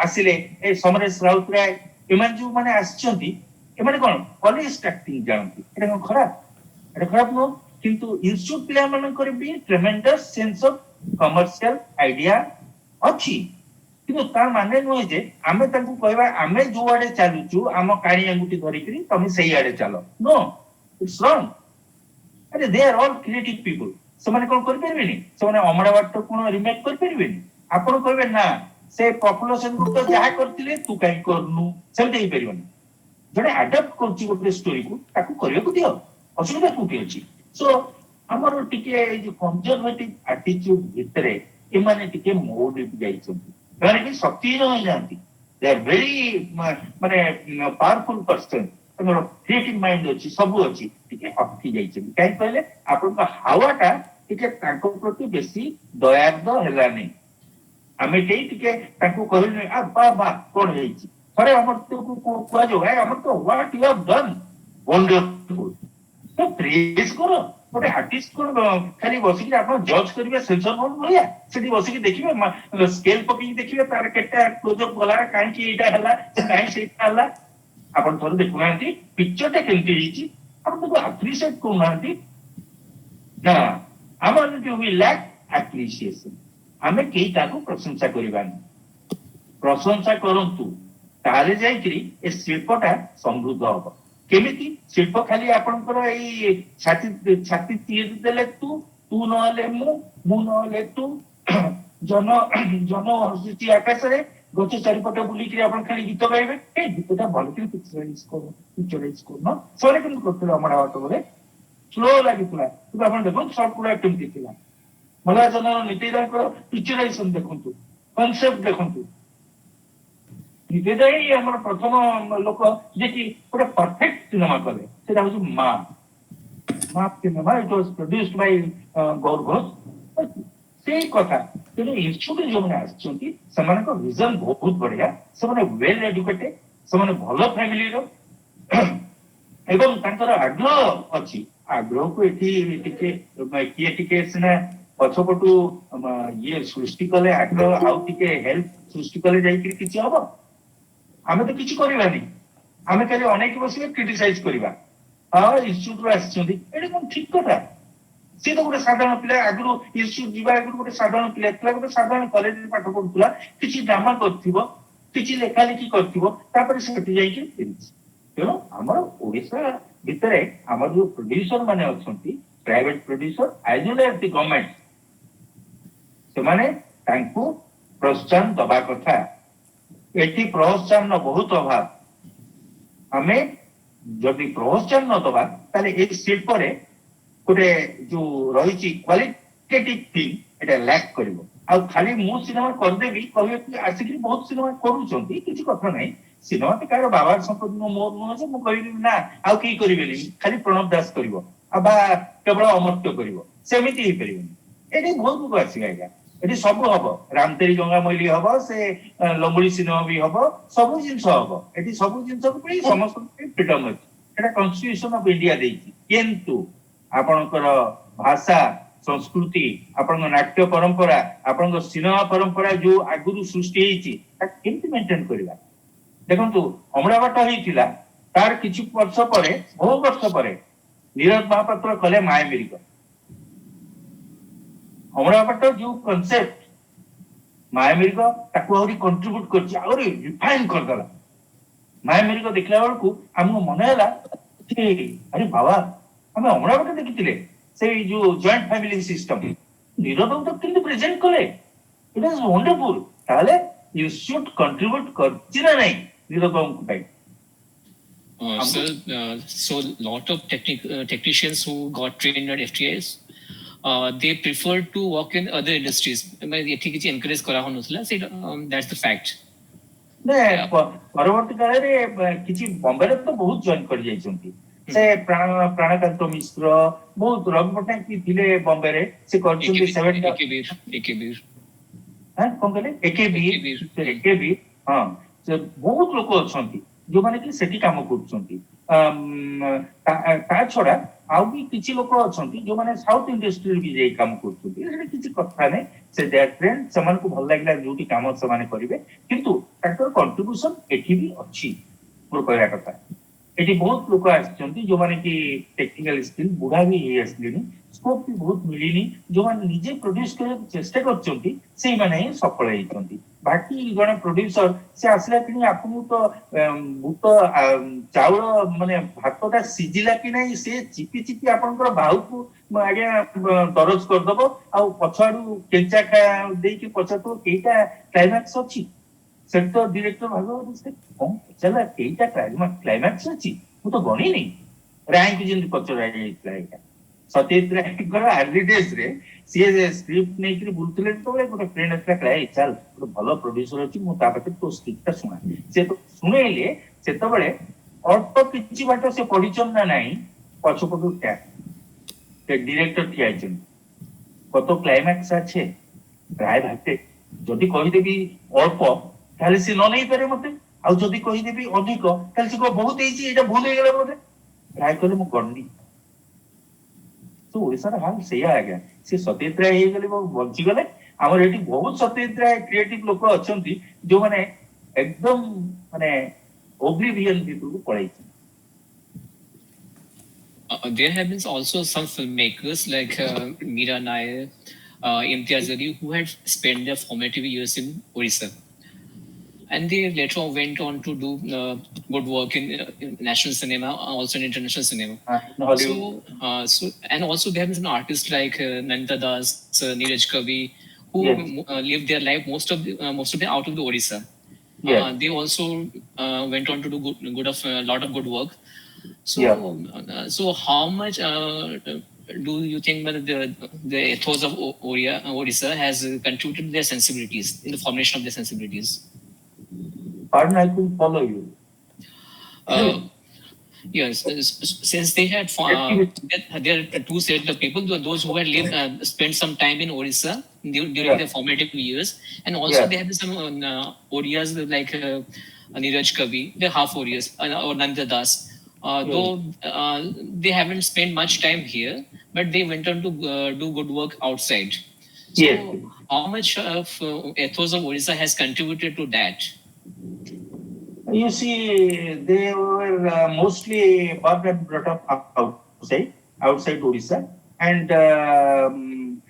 आसिले ए समरेश राउतराय एमान जो माने आछंती एमाने कोन पॉलिश एक्टिंग जानती एटा खराब नो किंतु इंस्टीट्यूट प्लेयर मन करे भी ट्रेमेंडस सेंस ऑफ कमर्शियल आइडिया अछि किंतु तार माने नो जे आमे तांको कहबा आमे जो आडे चालुचु आम काणी अंगुठी धरि करी तमे सेही आडे चालो नो इट्स रॉन्ग अरे they are all creative people ସେମାନେ କଣ କରିପାରିବେନି ସେମାନେ ଅମରାବତ କଣ ରିମେକ୍ କରିପାରିବେନି ଆପଣ କହିବେ ନା ସେ ପପୁଲେସନ କୁ ତ ଯାହା କରିଥିଲେ ତୁ କାହିଁ କରନୁ ସେମିତି ହେଇପାରିବନି ଜଣେ ଆଡପ୍ଟ କରୁଛି ଗୋଟେ ଷ୍ଟୋରିକୁ ତାକୁ କରିବାକୁ ଦିଅ ଅସୁବିଧା କୋଉଠି ଅଛି ସୋ ଆମର ଟିକେ ଏଇ ଯୋଉ କନଜରଭେଟିଭ ଆଟିଚ୍ୟୁଡ ଭିତରେ ଏମାନେ ଟିକେ ମୋଡ ଯାଇଛନ୍ତି ସେମାନେ କି ଶକ୍ତିହୀନ ହୋଇଯାଆନ୍ତି They are very ମାନେ ପାୱାରଫୁଲ ପର୍ସନ, ତାଙ୍କର କ୍ରିଏଟିଭ ମାଇଣ୍ଡ ଅଛି, ସବୁ ଅଛି, ଟିକେ ଅଟକି ଯାଇଛନ୍ତି। କାହିଁକି କହିଲେ ଆପଣଙ୍କ ହାୱାଟା ଟିକେ ତାଙ୍କ ପ୍ରତି ବେଶୀ ଦୟାର୍ଦ୍ଦ ହେଲାନି। ଆମେ କେହି ଟିକେ ତାଙ୍କୁ କହିଲୁ ବା ବା କଣ ହେଇଛି, ଥରେ ଅମର୍ତ୍ୟକୁ କୁହାଯାଉ ଆମର ତ ହ୍ୱାଟ ୟୁ ହାଭ୍ ଡନ୍ ୱଣ୍ଡରଫୁଲ, ତ ପ୍ରେଜ କର। ଗୋଟେ ଆର୍ଟିଷ୍ଟ କଣ ଖାଲି ବସିକି ଆପଣ ଜଜ୍ କରିବେ ସେନ୍ସର ବୋର୍ଡ ଭଳିଆ, ସେଠି ବସିକି ଦେଖିବେ ସ୍କେଲ ପକେଇକି ଦେଖିବେ ତାର କେତେ କ୍ଲୋଜଅପ୍ ଗଲା, କାହିଁକି ଏଇଟା ହେଲା, କାହିଁକି ସେଇଟା ହେଲା। ଆପଣ ଥରେ ଦେଖୁନାହାନ୍ତି ପିକ୍ଚରଟା କେମିତି ହେଇଛି, ଆପଣ ତାକୁ ଆପ୍ରିସିଏଟ କରୁନାହାନ୍ତି। ନା, ଆମର ୱି ଲ୍ୟାକ୍ ଆପ୍ରିସିଏସନ। ଆମେ କେହି ତାକୁ ପ୍ରଶଂସା କରିବାନି। ପ୍ରଶଂସା କରନ୍ତୁ, ତାହେଲେ ଯାଇକିରି ଏ ଶିଳ୍ପଟା ସମୃଦ୍ଧ ହବ। କେମିତି? ଶିଳ୍ପ ଖାଲି ଆପଣଙ୍କର ଏଇ ଛାତି ଛାତି ତିଆରି ଦେଲେ ତୁ ନହେଲେ ମୁଁ ନହେଲେ ତୁ, ଜନ ଜନ ହସୁଛି ଆକାଶରେ, ଗଛ ଚାରିପଟେ ବୁଲିକିରି ଆପଣ ଖାଲି ଗୀତ ଗାଇବେ, ଏ ଗୀତଟା ଭଲ କରି ପିକ୍ଚରାଇଜ କରୁନ। ସେମାନେ କେମିତି କରୁଥିଲେ ଅମରା ବାଟରେ, ସ୍ଲୋ ଲାଗିଥିଲା, କିନ୍ତୁ ଆପଣ ଦେଖନ୍ତୁ ସର୍ଟ ଗୁଡା କେମିତି ଥିଲା। ମଲାଜନ ନିତିଦାଙ୍କର ପିକ୍ଚରାଇଜେସନ ଦେଖନ୍ତୁ, କନସେପ୍ଟ ଦେଖନ୍ତୁ। ନିବେଦା ହିଁ ଆମର ପ୍ରଥମ ଲୋକ ଯିଏକି ଗୋଟେ ପରଫେକ୍ଟ ସିନେମା କଲେ, ସେଟା ହଉଛି ମା cinema. It was produced by Gaur Ghosh. ସେଇ କଥା, ତେଣୁ ଇନଷ୍ଟିଚ୍ୟୁଟ ଯୋଉମାନେ ଆସିଛନ୍ତି ସେମାନଙ୍କ ଭିଜନ ବହୁତ ବଢିଆ, ସେମାନେ ୱେଲ ଏଡୁକେଟେଡ, ସେମାନେ ଭଲ ଫ୍ୟାମିଲିର ଏବଂ ତାଙ୍କର ଆଗ୍ରହ ଅଛି। ଆଗ୍ରହକୁ ଏଠି ଟିକେ କିଏ ଟିକେ ସିନା ପଛପଟୁ ଇଏ ସୃଷ୍ଟି କଲେ ଆଗ୍ରହ, ଆଉ ଟିକେ ହେଲ୍ପ ସୃଷ୍ଟି କଲେ ଯାଇକିରି କିଛି ହବ। ଆମେ ତ କିଛି କରିବାନି, ଆମେ ଖାଲି ଅନେଇକି ବସିବା, କ୍ରିଟିସାଇଜ କରିବା। ହଁ ଇନଷ୍ଟିଚ୍ୟୁଟରୁ ଆସିଛନ୍ତି, ଏଇଟା କଣ ଠିକ କଥା? ସିଏ ତ ଗୋଟେ ସାଧାରଣ ପିଲା, ଆଗରୁ ଇନଷ୍ଟିଚ୍ୟୁଟ ଯିବା ଆଗରୁ ଗୋଟେ ସାଧାରଣ ପିଲା ଥିଲା, ଗୋଟେ ସାଧାରଣ କଲେଜରେ ପାଠ ପଢୁଥିଲା, କିଛି ଡ୍ରାମା କରିଥିବ, କିଛି ଲେଖାଲେଖି କରିଥିବ, ତାପରେ ସେଠି ଯାଇକି ଫେରିଛି। ତେଣୁ ଆମର ଓଡିଶା ଭିତରେ ଆମର ଯୋଉ ପ୍ରଡ୍ୟୁସର ମାନେ ଅଛନ୍ତି, ପ୍ରାଇଭେଟ ପ୍ରଡ୍ୟୁସର ଆଜ ୱେଲ ଆଜ ଦି ଗଭର୍ଣ୍ଣମେଣ୍ଟ, ସେମାନେ ତାଙ୍କୁ ପ୍ରୋତ୍ସାହନ ଦବା କଥା। ଏଠି ପ୍ରୋତ୍ସାହନ ବହୁତ ଅଭାବ। ଆମେ ଯଦି ପ୍ରୋତ୍ସାହନ ନ ଦବା ତାହେଲେ ଏଇ ଶିଳ୍ପରେ ଗୋଟେ ଯୋଉ ରହିଛି କ୍ୱାଲିଟେଟିଭ ଥିଙ୍ଗ, ଏଟା ଲ୍ୟାକ୍ କରିବ। ଆଉ ଖାଲି ମୁଁ ସିନେମା କରିଦେବି କହିବେ, ଆସିକି ବହୁତ ସିନେମା କରୁଛନ୍ତି, କିଛି କଥା ନାହିଁ। ସିନେମା ତ କାହାର ବାବାର ସମ୍ପତ୍ତି ମୋର ନୁହଁ ଯେ ମୁଁ କହିବି ନା ଆଉ କେହି କରିବେନି, ଖାଲି ପ୍ରଣବ ଦାସ କରିବ ଆଉ ବା କେବଳ ଅମର୍ତ୍ୟ କରିବ, ସେମିତି ହେଇପାରିବନି। ଏଠି ବହୁତ ଲୋକ ଆସିବେ ଆଜ୍ଞା, ଏଠି ସବୁ ହବ। ରାମତେରୀ ଗଙ୍ଗା ମଇଲି ହବ, ସେ ଲଙ୍ଗୁଳି ସିନେମା ବି ହବ, ସବୁ ଜିନିଷ ହବ। ଏଠି ସବୁ ଜିନିଷକୁ ପାଇଁ ସମସ୍ତଙ୍କ ପାଇଁ ଫ୍ରିଡମ ଅଛି, ଏଟା କନଷ୍ଟିଟ୍ୟୁସନ ଅଫ ଇଣ୍ଡିଆ ଦେଇଛି। କିନ୍ତୁ ଆପଣଙ୍କର ଭାଷା, ସଂସ୍କୃତି, ଆପଣଙ୍କ ନାଟ୍ୟ ପରମ୍ପରା, ଆପଣଙ୍କ ସିନେମା ପରମ୍ପରା ଯୋଉ ଆଗରୁ ସୃଷ୍ଟି ହେଇଛି, ତାକୁ କେମିତି ମେଣ୍ଟେନ କରିବା? ଦେଖନ୍ତୁ ଅମରାବଟ ହେଇଥିଲା, ତାର କିଛି ବର୍ଷ ପରେ, ବହୁ ବର୍ଷ ପରେ ନୀରଜ ମହାପାତ୍ର କଲେ ମାୟାମିରିକ। ଅମରାବଟ ଯୋଉ କନସେପ୍ଟ, ମାୟାମିରିକ ତାକୁ ଆହୁରି କଣ୍ଟ୍ରିବ୍ୟୁଟ କରିଛି, ଆହୁରି ରିଫାଇନ କରିଦେଲା। ମାୟାମିରିକ ଦେଖିଲା ବେଳକୁ ଆମକୁ ମନେ ହେଲା ଯେ ଆରେ ବାବା, ଆମେ ଅମରାବତ ଦେଖିଥିଲେ ସେଇ ଯୋଉ ଜଏଣ୍ଟ ଫ୍ୟାମିଲି ସିଷ୍ଟମ, ନୀରବକୁ ତ କେମିତି ପ୍ରେଜେଣ୍ଟ କଲେ, ଇଟ୍ ଇଜ ୱଣ୍ଡରଫୁଲ। ତାହେଲେ ଇନଷ୍ଟିଚ୍ୟୁଟ କଣ୍ଟ୍ରିବ୍ୟୁଟ କରିଛି ନା ନାହିଁ ନୀରବଙ୍କ ପାଇଁ? So lot of technicians who got trained at FTIs, they prefer to work in other industries. ଏଠି କିଛି encourage କରା ହଉନଥିଲା, that's the fact. ପରବର୍ତ୍ତୀ କାଳରେ କିଛି ବମ୍ବେରେ ତ ବହୁତ ଜଏନ କରି ଯାଇଛନ୍ତି। ସେ ପ୍ରାଣକାନ୍ତ ମିଶ୍ର, ବହୁତ ରବି ପଟ୍ଟନାୟକ ବି ଥିଲେ ବମ୍ବେରେ, ସେ କରିଛନ୍ତି କଣ କହିଲେ ଏକେବି। ହଁ, ସେ ବହୁତ ଲୋକ ଅଛନ୍ତି ଯୋଉମାନେ କି ସେଠି କାମ କରୁଛନ୍ତି। ତା ଛଡା ଆଉ ବି କିଛି ଲୋକ ଅଛନ୍ତି ଯୋଉମାନେ ସାଉଥ ଇଣ୍ଡଷ୍ଟ୍ରିରେ ବି ଯାଇ କାମ କରୁଛନ୍ତି। ସେଟା କିଛି କଥା ନାହିଁ, ସେ ଟ୍ରେଣ୍ଡ, ସେମାନଙ୍କୁ ଭଲ ଲାଗିଲା ଯୋଉଠି କାମ ସେମାନେ କରିବେ, କିନ୍ତୁ ତାଙ୍କର କଣ୍ଟ୍ରିବ୍ୟୁସନ ଏଠି ବି ଅଛି। ମୋର କହିବା କଥା, ଏଠି ବହୁତ ଲୋକ ଆସିଛନ୍ତି ଯୋଉମାନେ କି ଟେକ୍ନିକାଲ ସ୍କିଲ୍ ବୁଢା ବି ହେଇ ଆସିଲେଣି, ସ୍କୋପ ବି ବହୁତ ମିଳିନି। ଯୋଉମାନେ ନିଜେ ପ୍ରଡ୍ୟୁସ କରିବାକୁ ଚେଷ୍ଟା କରିଛନ୍ତି ସେଇମାନେ ହିଁ ସଫଳ ହେଇଛନ୍ତି। ବାକି ଜଣେ ପ୍ରଡ୍ୟୁସର ସେ ଆସିଲା କିଣି ଆପଣଙ୍କୁ ତ ବୁଟ ଚାଉଳ ମାନେ ଭାତଟା ସିଝିଲା କି ନାହିଁ ସେ ଚିପି ଚିପି ଆପଣଙ୍କର ବାହୁକୁ ଆଜ୍ଞା ଦରଜ କରିଦବ, ଆଉ ପଛଆଡୁ କେଞ୍ଚା ଦେଇକି ପଚାରୁଥିବ ଏଇଟା କ୍ଲାଇମାକ୍ସ ଅଛି। ସେଠି ତ ଡିରେକ୍ଟର ଭାବିବ କଣ ପଚାରିଲା, ଏଇଟା କ୍ଲାଇମାକ୍ସ ଅଛି, ମୁଁ ତ ଗଣିନି। ରାୟଙ୍କୁ ଯେମିତି ପଚରା ଯାଇଥିଲା ଏଇଟା, ସତ୍ୟଜିତ ରାୟଙ୍କର ଆର୍ଲି ଡେଜ୍ ରେ ସିଏ ସ୍କ୍ରିପ୍ଟ ନେଇକି ବୁଲୁଥିଲେ ଯେତେବେଳେ ଗୋଟେ ଫ୍ରେଣ୍ଡ ଆସିଲା କହିଲା ଏଇ ଚାଲ ଗୋଟେ ଭଲ ପ୍ରଡ୍ୟୁସର ଅଛି ମୁଁ ତା ପାଖରେ ତୋ ସ୍କ୍ରିପ୍ଟଟା ଶୁଣା ସେ ତ ଶୁଣେଇଲେ ସେତେବେଳେ ଅଳ୍ପ କିଛି ବାଟ ସେ ପଢିଛନ୍ତି ନା ନାହିଁ ପଛପଟୁ ଡିରେକ୍ଟର ଠିଆ ହେଇଛନ୍ତି কত ক্লাইম্যাক্স আছে প্রায় ভাবতে যদি কহিদেবি অল্প তাহলে সে ନ ନେଇପାରେ ମତେ ଆଉ ଯଦି କହିଦେବି ଅଧିକ ତାହେଲେ ସେ ବହୁତ ହେଇଛି ଏଇଟା ଭୁଲ ହେଇଗଲା ବୋଧେ ପ୍ରାୟ କହିଲେ ମୁଁ ଗଣିନି ତ ଓଡିଶାର ହାଲ ସେଇଆ ଆଜ୍ଞା ସେ ସତ୍ୟଜିତ ରାୟ ହେଇଗଲେ ବଞ୍ଚିଗଲେ ଆମର ଏଠି ବହୁତ ସତ୍ୟଜିତ ରାୟ କ୍ରିଏଟିଭ ଲୋକ ଅଛନ୍ତି ଯୋଉମାନେ ଏକଦମ ମାନେ ଓବ୍ଲିଭିୟନ ଭିତରକୁ ପଳେଇଛନ୍ତି There have been also some filmmakers like Meera Nair, Imtiaz Ali, who had spent their formative years in Orissa. And they later on went on to do good work in national cinema, also in international cinema. in Hollywood. And also there have been some artists like Nanda Das, Neeraj Kavi, who Yes. lived their life most of them out of the Orissa. Yes. They also went on to do a lot of good work. So, Yeah. so how much do you think that the ethos of Orissa has contributed to their sensibilities in the formation of their sensibilities? Pardon, I couldn't follow you. Uh, yes, since they had there are two sets of people, those who had lived, spent some time in Orissa during their formative years, and also there have been some Odias like Neeraj Kavi, they're half Odias, or Nanda Das. Though they haven't spent much time here, but they went on to do good work outside. So, Yes. how much of ethos of Orissa has contributed to that? You see, they were mostly born and brought up outside Odisha, and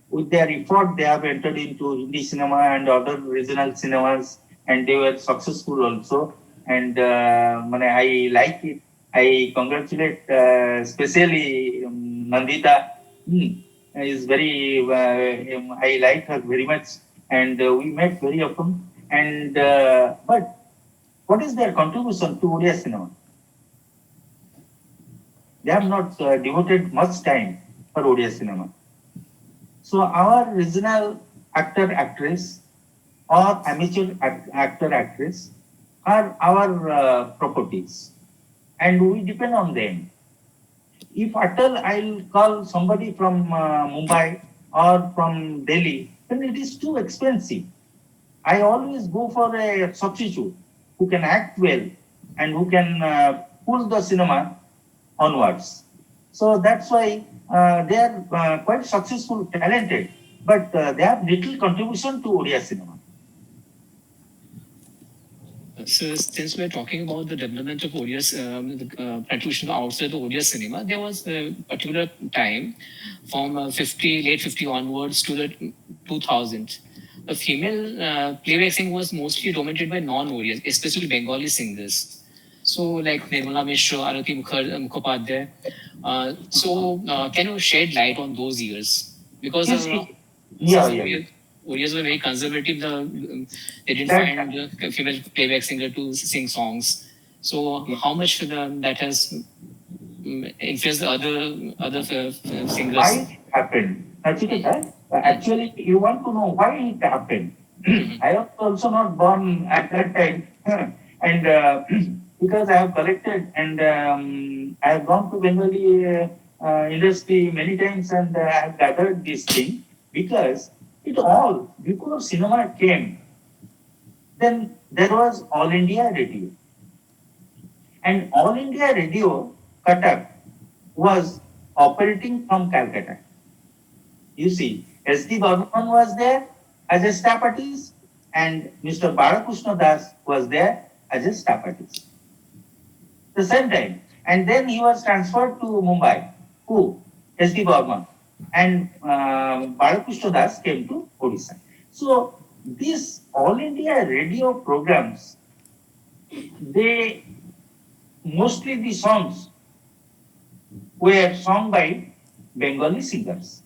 with their effort, they have entered into Hindi cinema and other regional cinemas, and they were successful also. And I like it. I congratulate especially Nandita. Is very. I like her very much, and we met very often. And but what is their contribution to Odia cinema? They have not devoted much time for Odia cinema. So our regional actor, actress, or amateur actor, actress are our properties, and we depend on them. If at all I'll call somebody from Mumbai or from Delhi, then it is too expensive. I always go for a substitute who can act well and who can pull the cinema onwards. So that's why they are quite successful, talented, but they have little contribution to Odia cinema. So since we're talking about the development of Odia's contribution outside the Odia cinema, there was a particular time from late 50 onwards to the 2000. The female playback singing was mostly dominated by non-Odias, especially Bengali singers. So like Nirmala Mishra, Arati Mukhopadhyay. Can you shed light on those years? Because Odias were very conservative. They didn't find a female playback singer to sing songs. So how much that has influenced the other singers? Why it happened? Actually, you want to know why it happened. I was also not born at that time, and because I have collected and I have gone to Bengali industry many times, and I have gathered this thing because it all before cinema came. Then there was All India Radio, and All India Radio Cuttack was operating from Calcutta. You see, S.D. Burman was there as a staff artist, and Mr. Balakrishna Das was there as a staff artist. The same time, and then he was transferred to Mumbai. Who? S.D. Burman, and Balakrishna Das came to Odisha. So these All India Radio programs, they mostly the songs were sung by Bengali singers.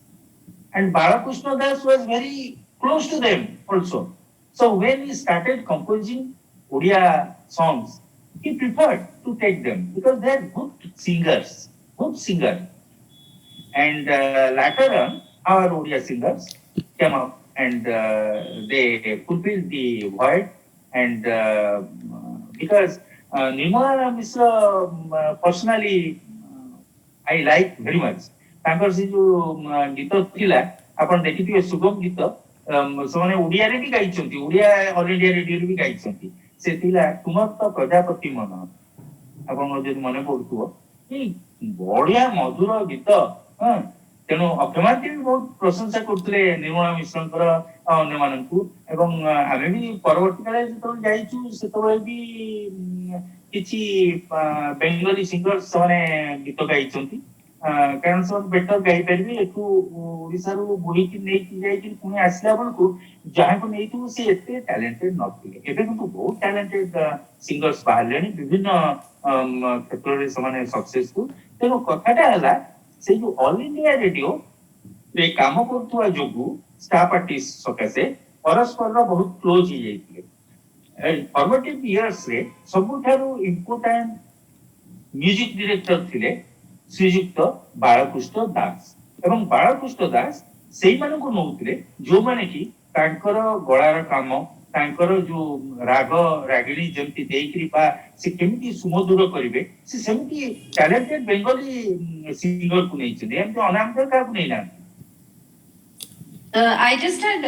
And Balakrishna Das was very close to them also. So when he started composing Odia songs, he preferred to take them because they are good singers, good singer. And later on, our Odia singers came up and they fulfilled the void. And because Nirmala Mishra personally I like very much. ତାଙ୍କର ସେ ଯୋଉ ଗୀତ ଥିଲା ଆପଣ ଦେଖିଥିବେ ସୁଗମ ଗୀତ ସେମାନେ ଓଡିଆରେ ବି ଗାଇଛନ୍ତି, ଓଡିଆ ଅଲ ଇଣ୍ଡିଆ ରେଡିଓରେ ବି ଗାଇଛନ୍ତି। ସେ ଥିଲା ତୁମର ତ ପ୍ରଜାପତି ମନ, ଆପଣଙ୍କର ଯଦି ମନେ ପଡୁଥିବ, ଏଇ ବଢିଆ ମଧୁର ଗୀତ। ହଁ, ତେଣୁ ଅକ୍ଷୟମାନ୍ତି ବି ବହୁତ ପ୍ରଶଂସା କରୁଥିଲେ ନିର୍ମଳା ମିଶ୍ରଙ୍କର ଅନ୍ୟମାନଙ୍କୁ। ଏବଂ ଆମେ ବି ପରବର୍ତ୍ତୀ କାଳରେ ଯେତେବେଳେ ଯାଇଛୁ ସେତେବେଳେ ବି କିଛି ବେଙ୍ଗଲୀ ସିଙ୍ଗର ସେମାନେ ଗୀତ ଗାଇଛନ୍ତି, କାରଣ ସେମାନେ ବେଟର ଗାଇପାରିବେ। ଏଠୁ ଓଡିଶାରୁ ବୋହିକି ନେଇକି ଯାଇକି ପୁଣି ଆସିଲା ବେଳକୁ ଯାହାକୁ ନେଇଥିବୁ ସେ ଏତେ ଟ୍ୟାଲେଣ୍ଟେଡ ନଥିଲେ। ଏବେ କିନ୍ତୁ ବହୁତ ଟ୍ୟାଲେଣ୍ଟେଡ ସିଙ୍ଗର୍ସ ବାହାରିଲେଣି, ବିଭିନ୍ନ କ୍ଷେତ୍ରରେ ସେମାନେ ସକ୍ସେସଫୁଲ। ତେଣୁ କଥାଟା ହେଲା ସେଇ ଯୋଉ ଅଲ ଇଣ୍ଡିଆ ରେଡିଓ ରେ କାମ କରୁଥିବା ଯୋଗୁ ଷ୍ଟାଫ ଆର୍ଟିଷ୍ଟ ସକାଶେ ପରସ୍ପରର ବହୁତ କ୍ଲୋଜ ହେଇଯାଇଥିଲେ। ଫର୍ମେଟିଭ ଇୟର୍ସ ରେ ସବୁଠାରୁ ଇମ୍ପୋର୍ଟାଣ୍ଟ ମ୍ୟୁଜିକ ଡିରେକ୍ଟର ଥିଲେ ଶ୍ରୀଯୁକ୍ତ ବାଳକୃଷ୍ଣ ଦାସ। ଏବଂ ବାଳକୃଷ୍ଣ ଦାସ ସେଇମାନଙ୍କୁ ନଉଥିଲେ ଯୋଉମାନେ କି ତାଙ୍କର ଗଳାର କାମ, ତାଙ୍କର ଯୋଉ ରାଗ ରାଗିଣୀ ଯେମିତି ଦେଇକିରି ବା ସେ କେମିତି ସୁମଧୁର କରିବେ, ସେ ସେମିତି ଟ୍ୟାଲେଣ୍ଟେଡ ବେଙ୍ଗଲୀ ସିଙ୍ଗରକୁ ନେଇଛନ୍ତି, ଏମିତି ଅନାମିକା କାହାକୁ ନେଇନାହାନ୍ତି। I just had,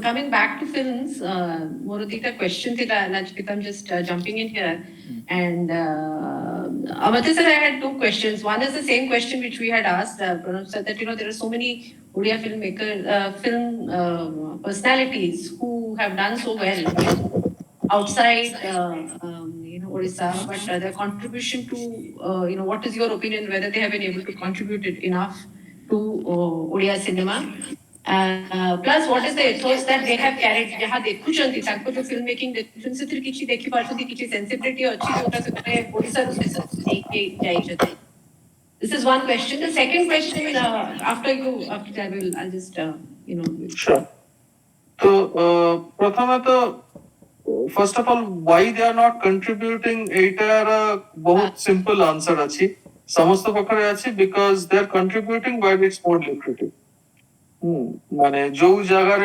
coming back to films, Moradita question thila, Nachikita, I'm just jumping in here. And Amartya sir, I had two questions. One is the same question which we had asked, Pranav said that, there are so many Odia film personalities who have done so well outside, Odisha, but their contribution to, what is your opinion, whether they have been able to contribute enough to Odia cinema? Plus, what is the ethos that they have carried? जहाँ देखुचंती, ताको जो film making देखुचंती से किसी देखी party किसी sensitivity अच्छी होता है, तो मैं ओडिशा से जाई जाते। This is one question. The second question, after that, I'll just, Sure. So, प्रथमे तो first of all, why they are not contributing? एटार बहुत simple answer अच्छी। समस्त पकड़े अच्छी because they are contributing where it's more lucrative. माने जो जगह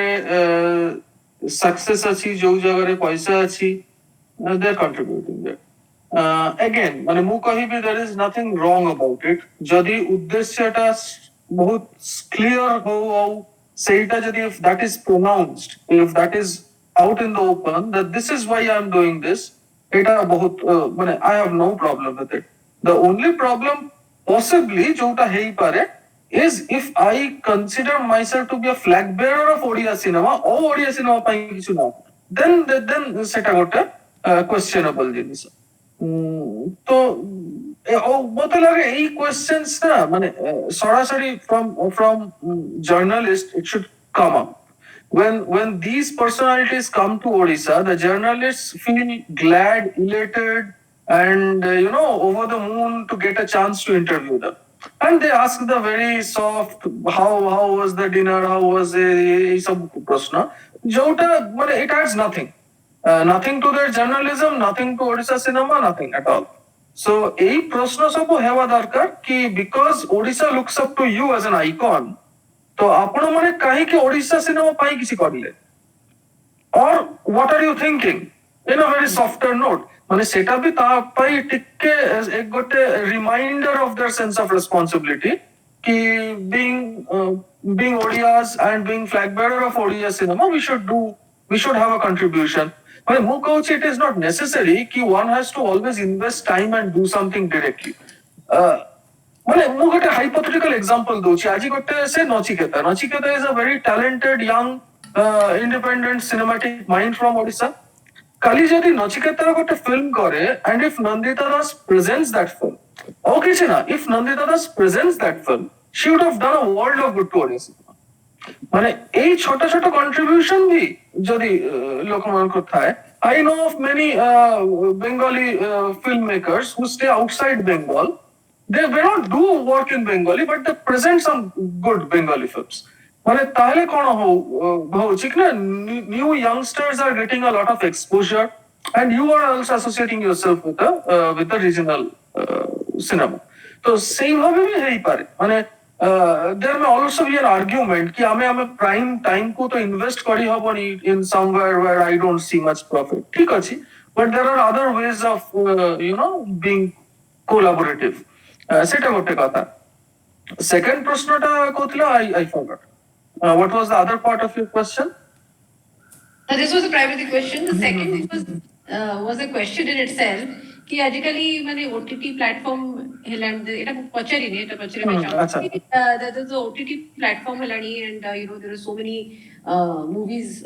सक्सेस अच्छी, जो जगह पैसा अच्छी, they are contributing there. Again, माने मु कही भी there is nothing wrong about it. जदि उद्देश्यटा बहुत clear हो, सेटा जदि if that is pronounced, if that is out in the open, that this is why I am doing this, एटा बहुत माने I have no problem with it. The only problem possibly जोटा है ही पारे is if I consider myself to be a flag bearer of Odia cinema or Odia cinema ପାଇଁ କିଛି ନା, then ସେଟା ଗୋଟେ questionable ଜିନିଷ। तो ମତେ ଲାଗେ ଏଇ questions ନା ମାନେ ସରାସରି from journalist it should come up when these personalities come to Odisha, the journalists feel glad, elated and over the moon to get a chance to interview them. And they ask the very soft, how was the dinner, how was sab prashna, jota but it adds nothing, nothing to their journalism, nothing to Odisha cinema, nothing at all. So ei prashna sab heba darkar ki because Odisha looks up to you as an icon, to apna mane kahi ki Odisha cinema pai kisi karile, or what are you thinking, in a very softer note, মানে সেটা भी তা পাই টিকে এক গোটে reminder of there sense of responsibility কি being Odias and being flag bearer of Odia cinema, we should have a contribution. মানে ମୁଁ କହୁଛି it is not necessary କି one has to always invest time and do something directly. ମାନେ ମୁଁ ଗୋଟେ hypothetical example ଦଉଛି, ଆଜି ଗୋଟେ ସେ Nachiketa is a very talented young independent cinematic mind from Odisha. काली जदि नचिकेतार गोटे फिल्म करे and if Nandita Das presents that film, okay ना, if Nandita Das presents that film, she would have done a world of good to Odisha. माने এই ছোট ছোট contribution भी जदि लोकमानकर थाए, I know of many Bengali filmmakers who stay outside Bengal. They may not do work in Bengali, but they present some good Bengali films. মানে তাহলে কোন হচ্ছে কি না, new youngsters are getting a lot of exposure and you are also associating yourself with the regional cinema. তো সেইভাবে भी ହେଇପାরে, মানে there may also be an argument कि हमें prime time को तो invest करी हबनी in somewhere where I don't see much profit. ठीक अछि, but there are other ways of being collaborative. सेटा गोटे कथा. Second प्रश्नटा कोथिला I forgot. What was the other part of your question? This was the primary question. The second was a question in itself कि आजिकली माने OTT platform हेलान एटा पचारिनी एटा पचारे में अच्छा. that is the OTT platform हेलानी and there are so many movies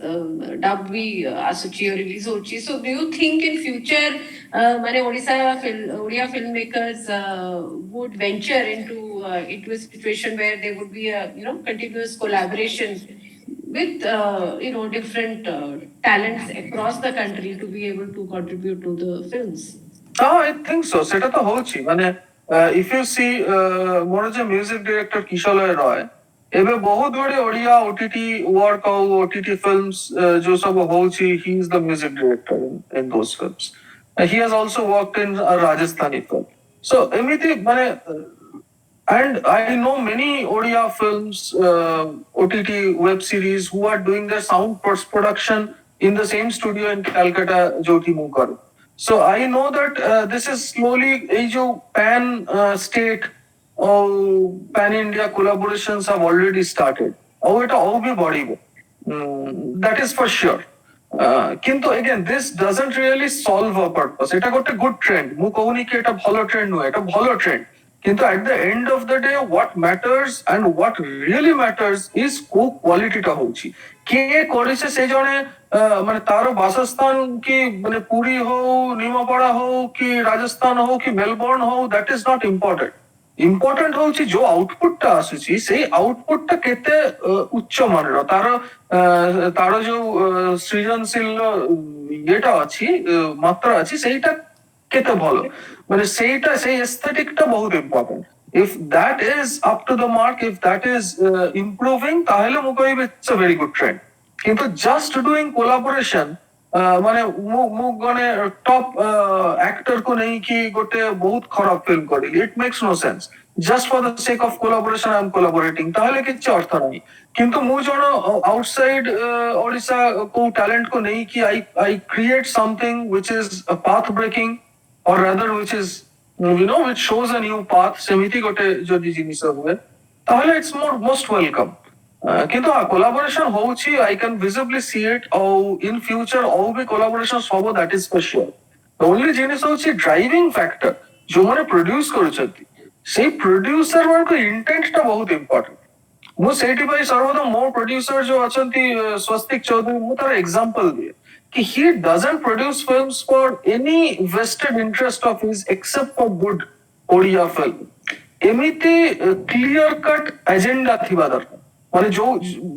dubbed भी आसुची और release होची. So do you think in future माने Odia filmmakers would venture into a situation where there would be a continuous collaboration with different talents across the country to be able to contribute to the films? I think so. সেটা তো হচ্ছে মানে if you see ମୋର যে music director কিশলয় রয় ଏବେ ବହୁତ ଗୁଡେ Odia OTT work ଆଉ OTT films ଯୋଉ ସବୁ ହଉଛି he is the music director in those films. He has also worked in a Rajasthani film. So ଏମିତି ମାନେ and I know many Odia films, OTT web series who are doing their sound post production in the same studio in Calcutta, Jyoti Mukar. So I know that this is slowly a pan state or pan India collaborations have already started. Oh, it all be body. That is for sure. কিন্তু again this doesn't really solve a purpose. এটা একটা good trend. মু কহুনি কি এটা ভালো trend নয়, এটা ভালো trend. কিন্তু at the end of the day what matters and what really matters is କୋଉ qualityଟା ହଉଛି. কে করেছে সে জনে মানে তার বাসস্থান কি মানে পুরী হও নিমাপাড়া হও কি রাজস্থান হও কি মেলবোর্ন হও that is not important. ইম্পর্টাଣ୍ଟ ହଉଛି ଯୋଉ ଆଉଟପୁଟଟା ଆସୁଛି ସେଇ ଆଉଟପୁଟଟା କେତେ ଉଚ୍ଚ ମାନର ତାର ଯୋଉ ସୃଜନଶୀଳ ଇଏଟା ଅଛି ମାତ୍ରା ଅଛି ସେଇଟା କେତେ ଭଲ ମାନେ ସେଇଟା ସେଇ ଏସ୍ଥେଟିକଟା ବହୁତ important. If that is up to the mark, if that is improving, তাহলে ମୁଁ କହିବି it's a very good trend. কিন্তু just doing collaboration ମାନେ ମୁଁ ଗନେ ଟପ୍ ଆକ୍ଟର କୁ ନେଇକି ଗୋଟେ ବହୁତ ଖରାପ ଫିଲ୍ମ କରିଲି it makes no sense. Just for the sake of collaboration I am collaborating ତାହେଲେ କିଛି ଅର୍ଥ ନାହିଁ. କିନ୍ତୁ ମୁଁ ଜଣ outside ଓଡ଼ିଶା କୋଉ talent କୁ ନେଇକି I create something which is a path breaking or rather which is which shows a new path ସେମିତି ଗୋଟେ ଯଦି ଜିନିଷ ହୁଏ ତାହେଲେ it's most welcome. କିନ୍ତୁ collaboration ହଉଛି I can visibly see it ଆଉ in future ଆଉ ବି collaboration ହବ that is for sure. The only ଜିନିଷ ହଉଛି driving factor ଯୋଉମାନେ produce କରୁଛନ୍ତି ସେଇ producer ମାନଙ୍କ intent ଟା ବହୁତ important. ମୁଁ ସେଇଥିପାଇଁ ସର୍ବଦା ମୋ producer ଯୋଉ ଅଛନ୍ତି ସ୍ୱସ୍ତିକ ଚୌଧୁରୀ ମୁଁ ତାର example ଦିଏ କି he doesn't produce films for any vested interest of his except for good Odia film. ଏମିତି clear cut agenda ଥିବା ଦରକାର. ମାନେ ଯୋଉ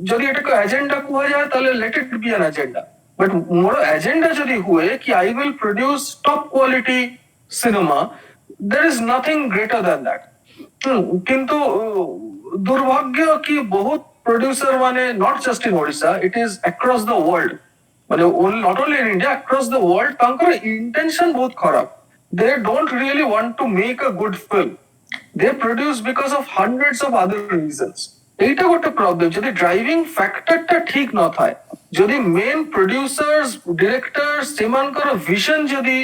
ଯଦି ଏଟାକୁ ଏଜେଣ୍ଡା କୁହାଯାଏ ତାହେଲେ ଲେଟ୍ ଇଟ୍ ବି ଆନ୍ ଏଜେଣ୍ଡା ବଟ୍ ମୋର ଏଜେଣ୍ଡା ଯଦି ହୁଏ କି I will produce top quality cinema there is nothing greater than that. କିନ୍ତୁ ଦୁର୍ଭାଗ୍ୟ କି ବହୁତ ପ୍ରଡ୍ୟୁସର ମାନେ not just in Odisha it is across the world ମାନେ not only in India across the world ତାଙ୍କର ଇଣ୍ଟେନସନ ବହୁତ ଖରାପ. They don't really want to make a good film. They produce because of hundreds of other reasons. এইটা ଗୋଟେ problem ଯଦି driving ଫ୍ୟାକ୍ଟରଟା ଠିକ ନଥାଏ ଯଦି ମେନ୍ ପ୍ରଡ୍ୟୁସର୍ସ ଡିରେକ୍ଟର ସେମାନଙ୍କର ଭିଜନ ଯଦି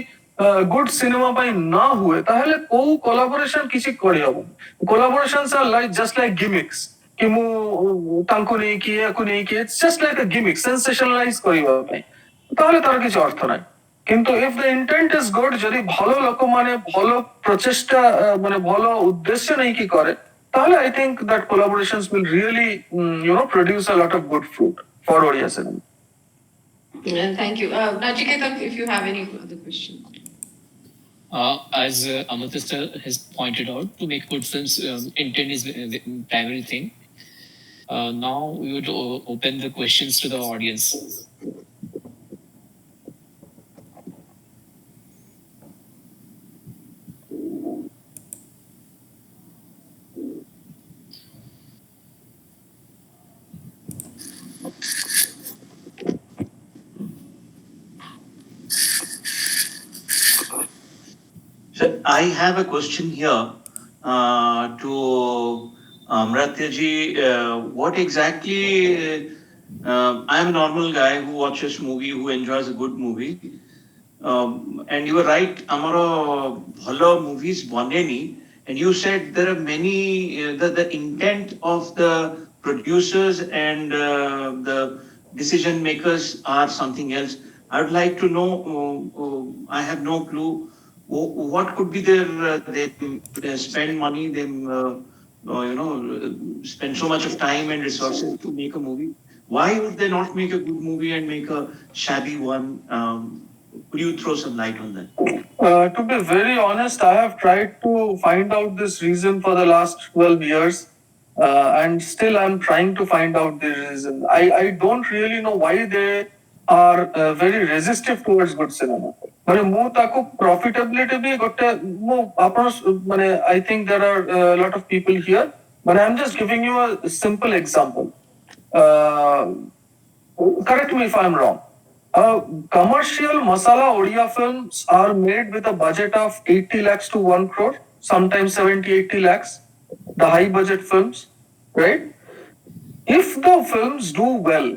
ଗୁଡ୍ ସିନେମା ପାଇଁ ନ ହୁଏ ତାହେଲେ କୋଉ କୋଲାବୋରେସନ କିଛି କରିହବନି. କୋଲାବୋରେସନ୍ସ ଆର୍ ଲାଇକ୍ ଜଷ୍ଟ ଲାଇକ୍ ଗିମିକ୍ସ କି ମୁଁ ତାଙ୍କୁ ନେଇକି ୟାକୁ ନେଇକି ଇଟ୍ସ ଜଷ୍ଟ ଲାଇକ୍ ଅ ଗିମିକ୍ ସେନ୍ସେସନାଲାଇଜ କରିବା ପାଇଁ ତାହେଲେ ତାର କିଛି ଅର୍ଥ ନାହିଁ. କିନ୍ତୁ if the intent is good ଯଦି ଭଲ ଲୋକମାନେ ଭଲ ପ୍ରଚେଷ୍ଟା ମାନେ ଭଲ ଉଦ୍ଦେଶ୍ୟ ନେଇକି କରେ ତାହେଲେ I think that collaborations will really produce a lot of good fruit for Odia cinema. Thank you. Nachiketa, if you have any other question. As Amrita sir has pointed out, to make good films, intent is the primary thing. Now we would open the questions to the audience. So I have a question here to Amratyaji, what exactly? I'm a normal guy who watches movie, who enjoys a good movie. And you were right, Amaro bhalo movies baneni. And you said there are many, the intent of the producers and the decision makers are something else. I would like to know, I have no clue, what could be their, they spend money, spend so much of time and resources to make a movie. Why would they not make a good movie and make a shabby one? Could you throw some light on that? To be very honest, I have tried to find out this reason for the last 12 years, and still I'm trying to find out the reason. I don't really know why they are very resistive towards good cinema. মানে ମୁଁ ତାକୁ profitability ବି ଗୋଟେ ମୁଁ ଆପଣ ମାନେ I think there are a lot of people here, but I'm just giving you a simple example. Correct me if I'm wrong. Commercial masala Odia films are made with a budget of 80 lakhs to 1 crore, sometimes 70-80 lakhs, the high budget films, right? If the films do well,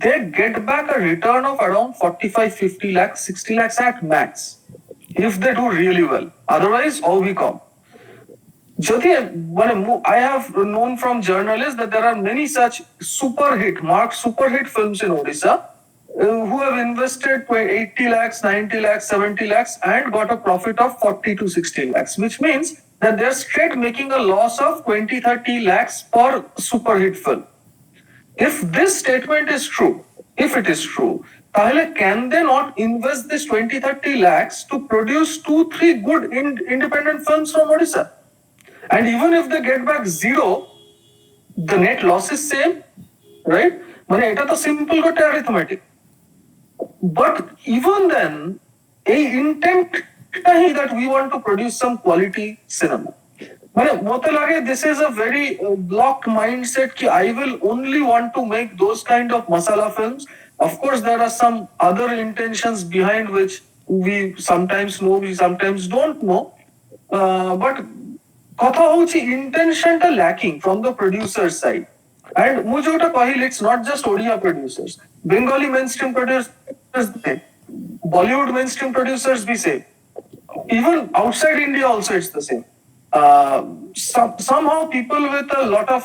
they get back a return of around 45-50 lakhs, 60 lakhs at max, if they do really well. Otherwise, all we come. I have known from journalists that there are many such marked super hit films in Odisha who have invested 80 lakhs, 90 lakhs, 70 lakhs and got a profit of 40 to 60 lakhs, which means that they're straight making a loss of 20-30 lakhs per super hit film. If this statement is true, if it is true, can they not invest this 20-30 lakhs to produce 2-3 good independent films from Odisha? And even if they get back zero, the net loss is same, right? মানে এটা তো simple ଗୋଟେ arithmetic. But even then, a intent that we want to produce some quality cinema. মানে মতে লাগে this is a very blocked mindset ki I will only want to make those kind of masala films. Of course, there are some other intentions behind which we sometimes know, we sometimes don't know. But কথা হচ্ছে ইন্টেনশনটা lacking from the producer side and মু যেটা কহিল it's not just Odia producers Bengali mainstream producers Bollywood mainstream producers be same even outside India also it's the same. Somehow people with a lot of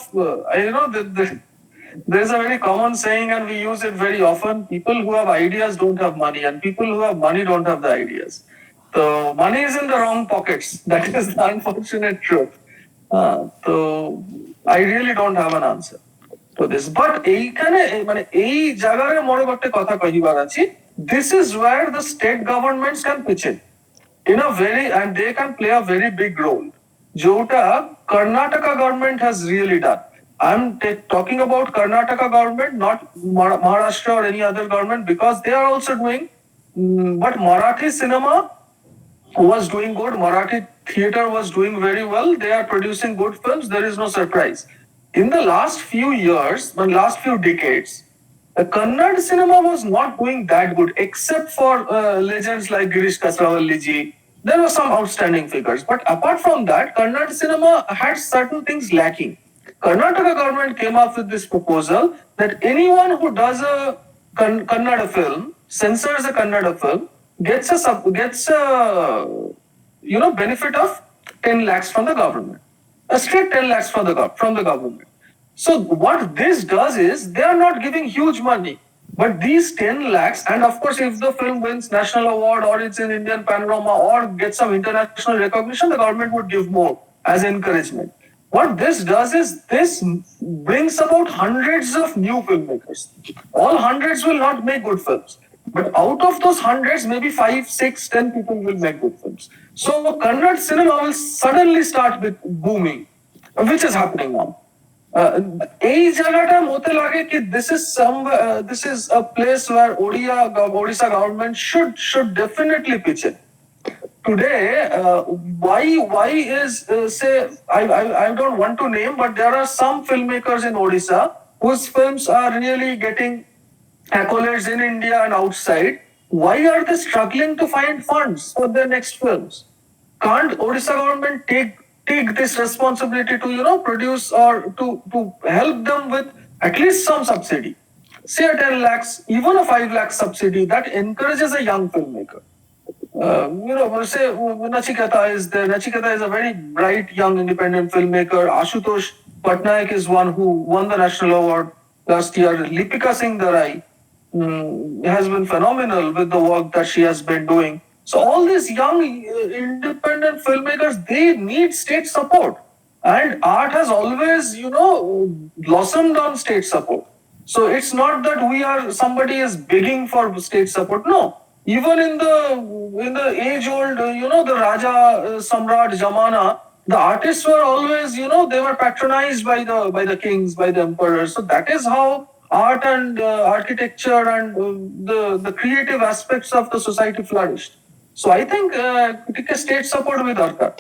there's a very common saying and we use it very often: people who have ideas don't have money and people who have money don't have the ideas. So money is in the wrong pockets. That is the unfortunate truth. So I really don't have an answer to this. But এই জায়গায় মনে একটা কথা কহিবার আছে. This is where the state governments can pitch in a very, and they can play a very big role. Jota Karnataka government has really done. I'm talking about Karnataka government, not Maharashtra or any other government, because they are also doing. But Marathi cinema was doing good. Marathi theater was doing very well. They are producing good films. There is no surprise. In the last few years, last few decades, the Kannada cinema was not doing that good, except for legends like Girish Kasravalli ji. There were some outstanding figures. But apart from that, Kannada cinema had certain things lacking. Karnataka government came up with this proposal that anyone who does a Kannada film, censors a Kannada film, gets a benefit of 10 lakhs from the government. A straight 10 lakhs from the government. So what this does is they are not giving huge money, but these 10 lakhs, and of course if the film wins national award or it's in Indian panorama or gets some international recognition, the government would give more as encouragement. What this does is this brings about hundreds of new filmmakers. All hundreds will not make good films. But out of those hundreds, maybe 5, 6, 10 people will make good films. So Kannada cinema will suddenly start with booming, which is happening now. এই জায়গাটা মতে লাগে কি this is a place where Odisha government should definitely pitch in. Today, why is say I don't want to name, but there are some filmmakers in Odisha whose films are really getting accolades in India and outside. Why are they struggling to find funds for their next films? Can't Odisha government take take this responsibility to produce or to help them with at least some subsidy, say a 10 lakhs, even a 5 lakh subsidy that encourages a young filmmaker. Say Nachiketa is there. Nachiketa is a very bright young independent filmmaker. Ashutosh Patnaik is one who won the national award last year. Lipika Singh Darai has been phenomenal with the work that she has been doing. So all these young independent filmmakers, they need state support. And art has always, blossomed on state support. So it's not that somebody is begging for state support. No. Even in the age old, the Raja Samrat Jamana, the artists were always, they were patronized by the kings, by the emperors. So that is how art and architecture and the creative aspects of the society flourished. So I think state support with Arka.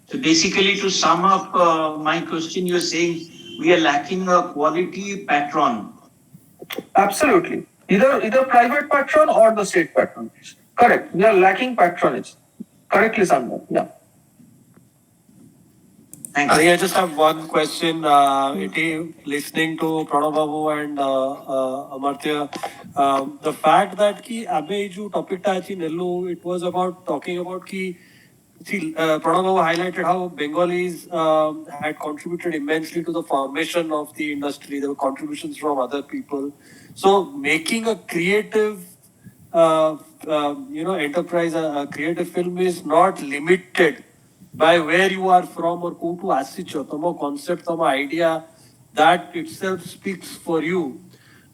So basically, to sum up my question, you're saying we are lacking a quality patron. Absolutely. Either private patron or the state patronage. Correct. We are lacking patronage. Correctly summed up. Yeah. Thank I you. think I just have one question. Listening to Pranav Babu and Amartya, the fact that ki abe jo topic ta achi nellu, it was about talking about ki. See, Pranav Babu highlighted how Bengalis had contributed immensely to the formation of the industry. There were contributions from other people. So making a creative, enterprise, a creative film is not limited by where you are from or who to assist you. Tamo concept, tamo idea, that itself speaks for you.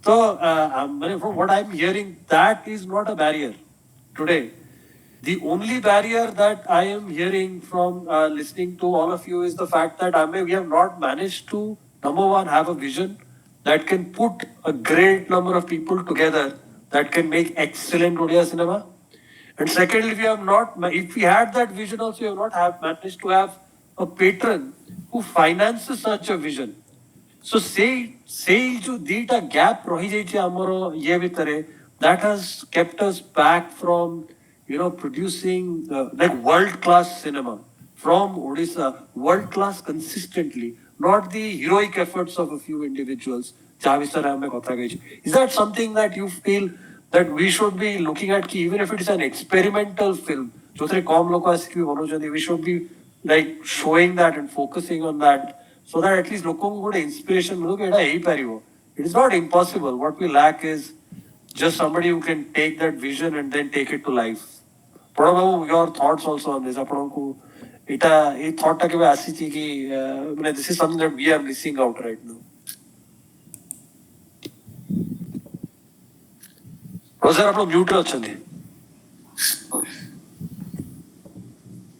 So, from what I'm hearing, that is not a barrier today. The only barrier that I am hearing from listening to all of you is the fact that we have not managed to, number one, have a vision that can put a great number of people together that can make excellent Odia cinema. And secondly, if we had that vision also, we have not managed to have a patron who finances such a vision. So say jo dita gap rahi jaiche amaro ye vitare, that has kept us back from producing like world-class cinema from Odisha, world-class consistently, not the heroic efforts of a few individuals. Is that something that you feel that we should be looking at, even if it is an experimental film, we should be like showing that and focusing on that, so that at least inspiration. It is not impossible. What we lack is just somebody who can take that vision and then take it to life. Pranav, your thoughts also on this? This is something that we are missing out right now. Sir, mute.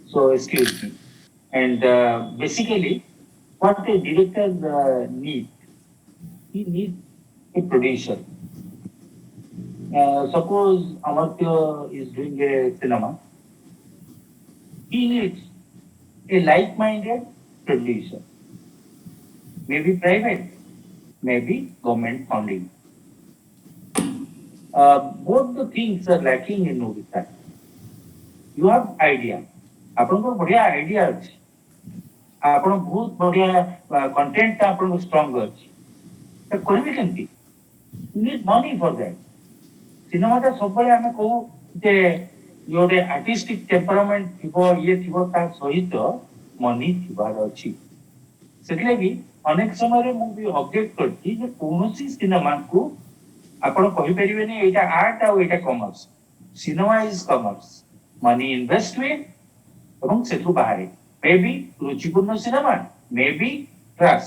So excuse me. And basically, what a director needs, he needs a producer. Suppose Amartya is doing a cinema, he needs a like-minded producer. Maybe private, maybe government funding. Both the things are lacking in Odisha. You have idea. आपको बढ़िया idea अच्छी आपको बहुत बढ़िया content आपको strong अच्छी तो कोई भी केमती you need money for that cinema ता सब बड़े हमें कहू जे योरे आर्टिस्टिक टेम्परामेंट थिबो ये थिबो ता सहित मनी थिबार अछि सेतले भी अनेक समय रे मु भी ऑब्जेक्ट करती जे कोनोसी सिनेमा को आपण कहि परिबे नै एटा art uh Etah commerce cinema is commerce money invest में এবং সেটু বাহারে মেবি রুচিপূর্ণ সিনেমা মেবি ট্রাস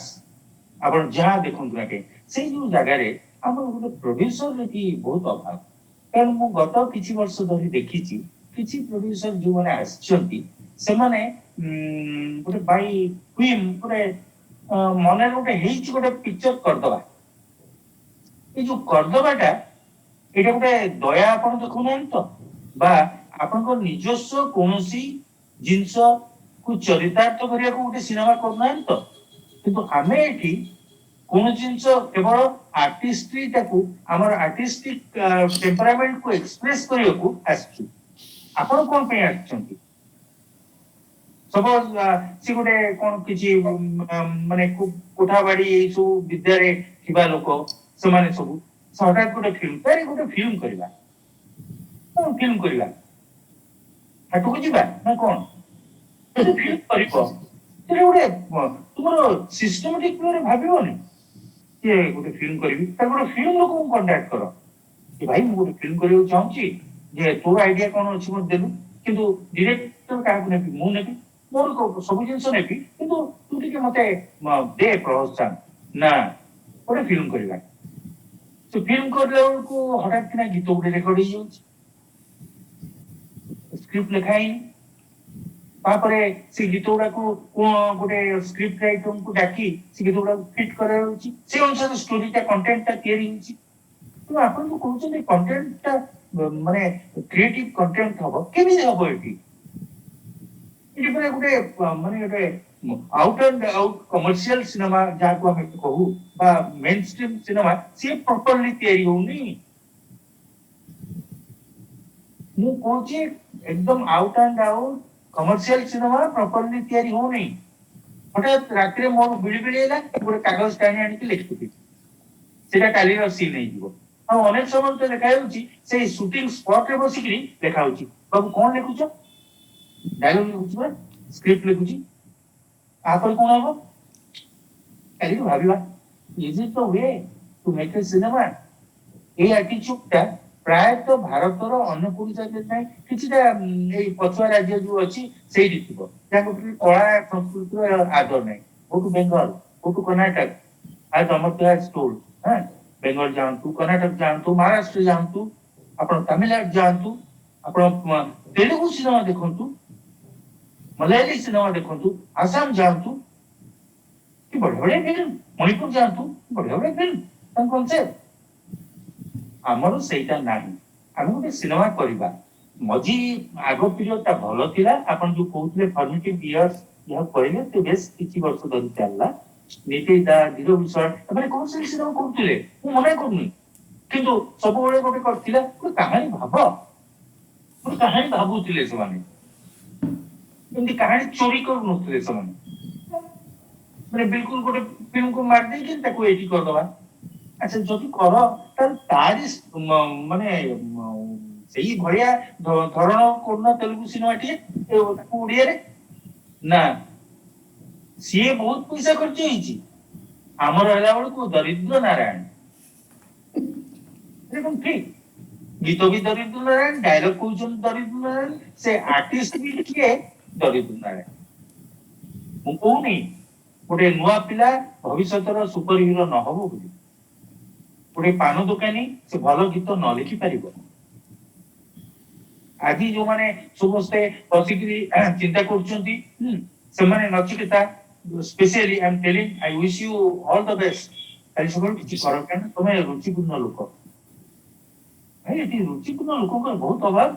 আপন যাহা দেখন্তু নাকে সেই যে জায়গারে আমার ଗୋଟେ প্রোডিউসর কি বহুত অভাব কারণ ମୁଁ গত କିଛି ବର୍ଷ ଧରି ଦେଖିছি କିଛି প্রোডিউসর যে মানে আসଛନ୍ତି ସେମାନେ ଗୋଟେ ବାଇ ଫିଲ୍ମ ଗୋଟେ ମନରେ ଗୋଟେ ହେଇଛି ଗୋଟେ ପିକ୍ଚର କରିଦବା এই যে କରିଦବାଟା এটা ଗୋଟେ ଦୟା ଆପଣ ଦେଖୁନାହାନ୍ତି ତ বা ଆପଣଙ୍କ ନିଜସ୍ୱ କୌଣସି जिनस को चरितार्थ करिया को गोटे सिनेमा करना है तो किंतु हमें एठी कोन जिनस केवल आर्टिस्ट्री ताकू हमर आर्टिस्टिक टेम्परामेंट को एक्सप्रेस करिया को आछी आपण कोन पे आछंती ସପୋଜ ସେ ଗୋଟେ କଣ କିଛି ମାନେ କୋଠା ବାଡି ଏଇ ସବୁ ବିଦ୍ୟାରେ ଥିବା ଲୋକ ସେମାନେ ସବୁ ହଠାତ୍ ଗୋଟେ ଫିଲ୍ମ ଗୋଟେ ଫିଲ୍ମ କରିବା କଣ ଫିଲ୍ମ କରିବା ହାଟକୁ ଯିବା ନା କଣ ଫିଲ୍ମ କରିବ ସେଟା ଗୋଟେ ତୁମର ସିଷ୍ଟମେଟିକ ୱେରେ ଭାବିବନି କିଏ ଗୋଟେ ଫିଲ୍ମ କରିବି ତାକୁ ଗୋଟେ ଫିଲ୍ମ ଲୋକଙ୍କୁ କଣ୍ଟାକ୍ଟ କର କି ଭାଇ ମୁଁ ଗୋଟେ ଫିଲ୍ମ କରିବାକୁ ଚାହୁଁଛି ଯେ ତୋର ଆଇଡିଆ କଣ ଅଛି ମତେ ଦେଲୁ କିନ୍ତୁ ଡିରେକ୍ଟର କାହାକୁ ନେବି ମୁଁ ନେବି ମୋର ସବୁ ଜିନିଷ ନେବି କିନ୍ତୁ ତୁ ଟିକେ ମତେ ଦେ ପ୍ରୋତ୍ସାହନ ନା ଗୋଟେ ଫିଲ୍ମ କରିବା ସେ ଫିଲ୍ମ କରିଲା ବେଳକୁ ହଠାତ୍ କିନା ଗୀତ ଗୋଟେ ରେକର୍ଡ ହେଇଯାଉଛି ସ୍କ୍ରିପ୍ଟ ଲେଖା ହେଇନି ତାପରେ ସେ ଗୀତ ଗୁଡାକୁ ଗୋଟେ ସ୍କ୍ରିପ୍ଟ ରାଇଟରଙ୍କୁ ଡାକି ସେ ଗୀତ ଗୁଡାକୁ ଫିଟ୍ କରାଯାଉଛି ସେ ଅନୁସାରେ ଷ୍ଟୋରିଟା କଣ୍ଟେଣ୍ଟଟା ତିଆରି ହେଉଛି ତେଣୁ ଆପଣ ଯୋଉ କହୁଛନ୍ତି କଣ୍ଟେଣ୍ଟଟା ମାନେ କ୍ରିଏଟିଭ କଣ୍ଟେଣ୍ଟ ହବ କେମିତି ହବ ଏଠି ଏଠି ପୁରା ଗୋଟେ ମାନେ ଗୋଟେ out and out commercial cinema ଯାହାକୁ ଆମେ କହୁ ବା ମେନ୍ ଷ୍ଟ୍ରିମ୍ ସିନେମା ସିଏ ପ୍ରପରଲି ତିଆରି ହଉନି ମୁଁ କହୁଛି एकदम out and out commercial cinema properly तैयारी हो नहीं हठात रात्रि मोर बिड़ी बिड़ी है गोटे कागज टाणी आनिकी लिखुथि सेटा काली रो सीन नहीं जीवो आ अनेक समय तो देखा होउची से शूटिंग स्पॉट रे बसिकरी देखा होउची बाबू कोन लिखुछ डायलॉग लिखुछ बा स्क्रिप्ट लिखुची आपर कोन हबो काली भाबिबा is it the way to make a cinema a attitude प्रायतः भारतर अन्य कोई जगह नहीं किछिटा एई पछुआ राज्य जो अछि सेही थिबो जाको कला संस्कृति आदर नहीं go to Bengal go to Karnataka आज अमर हैज टोल्ड हां बेंगल जानतु कर्नाटक जानतु महाराष्ट्र जानतु आपण तमिलनाडु जानतु आपण तेलुगु सिनेमा देखंतु मलयाली सिनेमा देखंतु आसाम जानतु कि बड़े बड़े फिल्म मणिपुर जानतु बड़े बड़े फिल्म तन कॉन्सेप्ट ଆମର ସେଇଟା ନାହିଁ ଆମେ ଗୋଟେ ସିନେମା କରିବା ମଝି ଆଗ ପିରିୟଡଟା ଭଲ ଥିଲା ଆପଣ ଯୋଉ କହୁଥିଲେ ଫର୍ମେଟିଭ ଇୟର୍ସ ଯାହା କହିଲେ ତ ବେଶ କିଛି ବର୍ଷ ଧରି ଚାଲିଲା ନୀତି ଦା ଧୀର ବିଷୟ ଏମାନେ କଣ ସେ ସିନେମା କରୁଥିଲେ ମୁଁ ମନେ କରୁନି କିନ୍ତୁ ସବୁବେଳେ ଗୋଟେ କରିଥିଲା ଗୋଟେ କାହାଣୀ ଗୋଟେ କାହାଣୀ ଭାବୁଥିଲେ ସେମାନେ ଏମିତି କାହାଣୀ ଚୋରି କରୁନଥିଲେ ସେମାନେ ମାନେ ବିଲକୁଲ ଗୋଟେ ଫିଲ୍ମକୁ ମାରିଦେଇକି ତାକୁ ଏଇଠି କରିଦବା ଆଚ୍ଛା ଯଦି କର ତାହେଲେ ତାରି ମାନେ ସେଇ ଭଳିଆ ଧରଣ କରୁନ ତେଲୁଗୁ ସିନେମାଟିଏ ଓଡିଆରେ ନା ସିଏ ବହୁତ ପଇସା ଖର୍ଚ୍ଚ ହେଇଛି ଆମର ହେଲା ବେଳକୁ ଦରିଦ୍ର ନାରାୟଣ ଦେଖୁନ ଠିକ ଗୀତ ବି ଦରିଦ୍ର ନାରାୟଣ ଡାଇଲଗ କହୁଛନ୍ତି ଦରିଦ୍ର ନାରାୟଣ ସେ ଆର୍ଟିଷ୍ଟ ବି କିଏ ଦରିଦ୍ର ନାରାୟଣ ମୁଁ କହୁନି ଗୋଟେ ନୂଆ ପିଲା ଭବିଷ୍ୟତର ସୁପର ହିରୋ ନ ହବ ବୋଲି ଗୋଟେ ପାନ ଦୋକାନୀ ସେ ଭଲ ଗୀତ ନ ଲେଖି ପାରିବ ଆଜି ଯୋଉମାନେ ସମସ୍ତେ ବସିକିରି ଚିନ୍ତା କରୁଛନ୍ତି ସେମାନେ Nachiketa specially I am telling I wish you all the best କାଲି ସକାଳୁ କିଛି କର କାରଣ ତମେ ରୁଚିପୂର୍ଣ୍ଣ ଲୋକ ଭାଇ ଏଠି ରୁଚିପୂର୍ଣ୍ଣ ଲୋକଙ୍କର ବହୁତ ଅଭାବ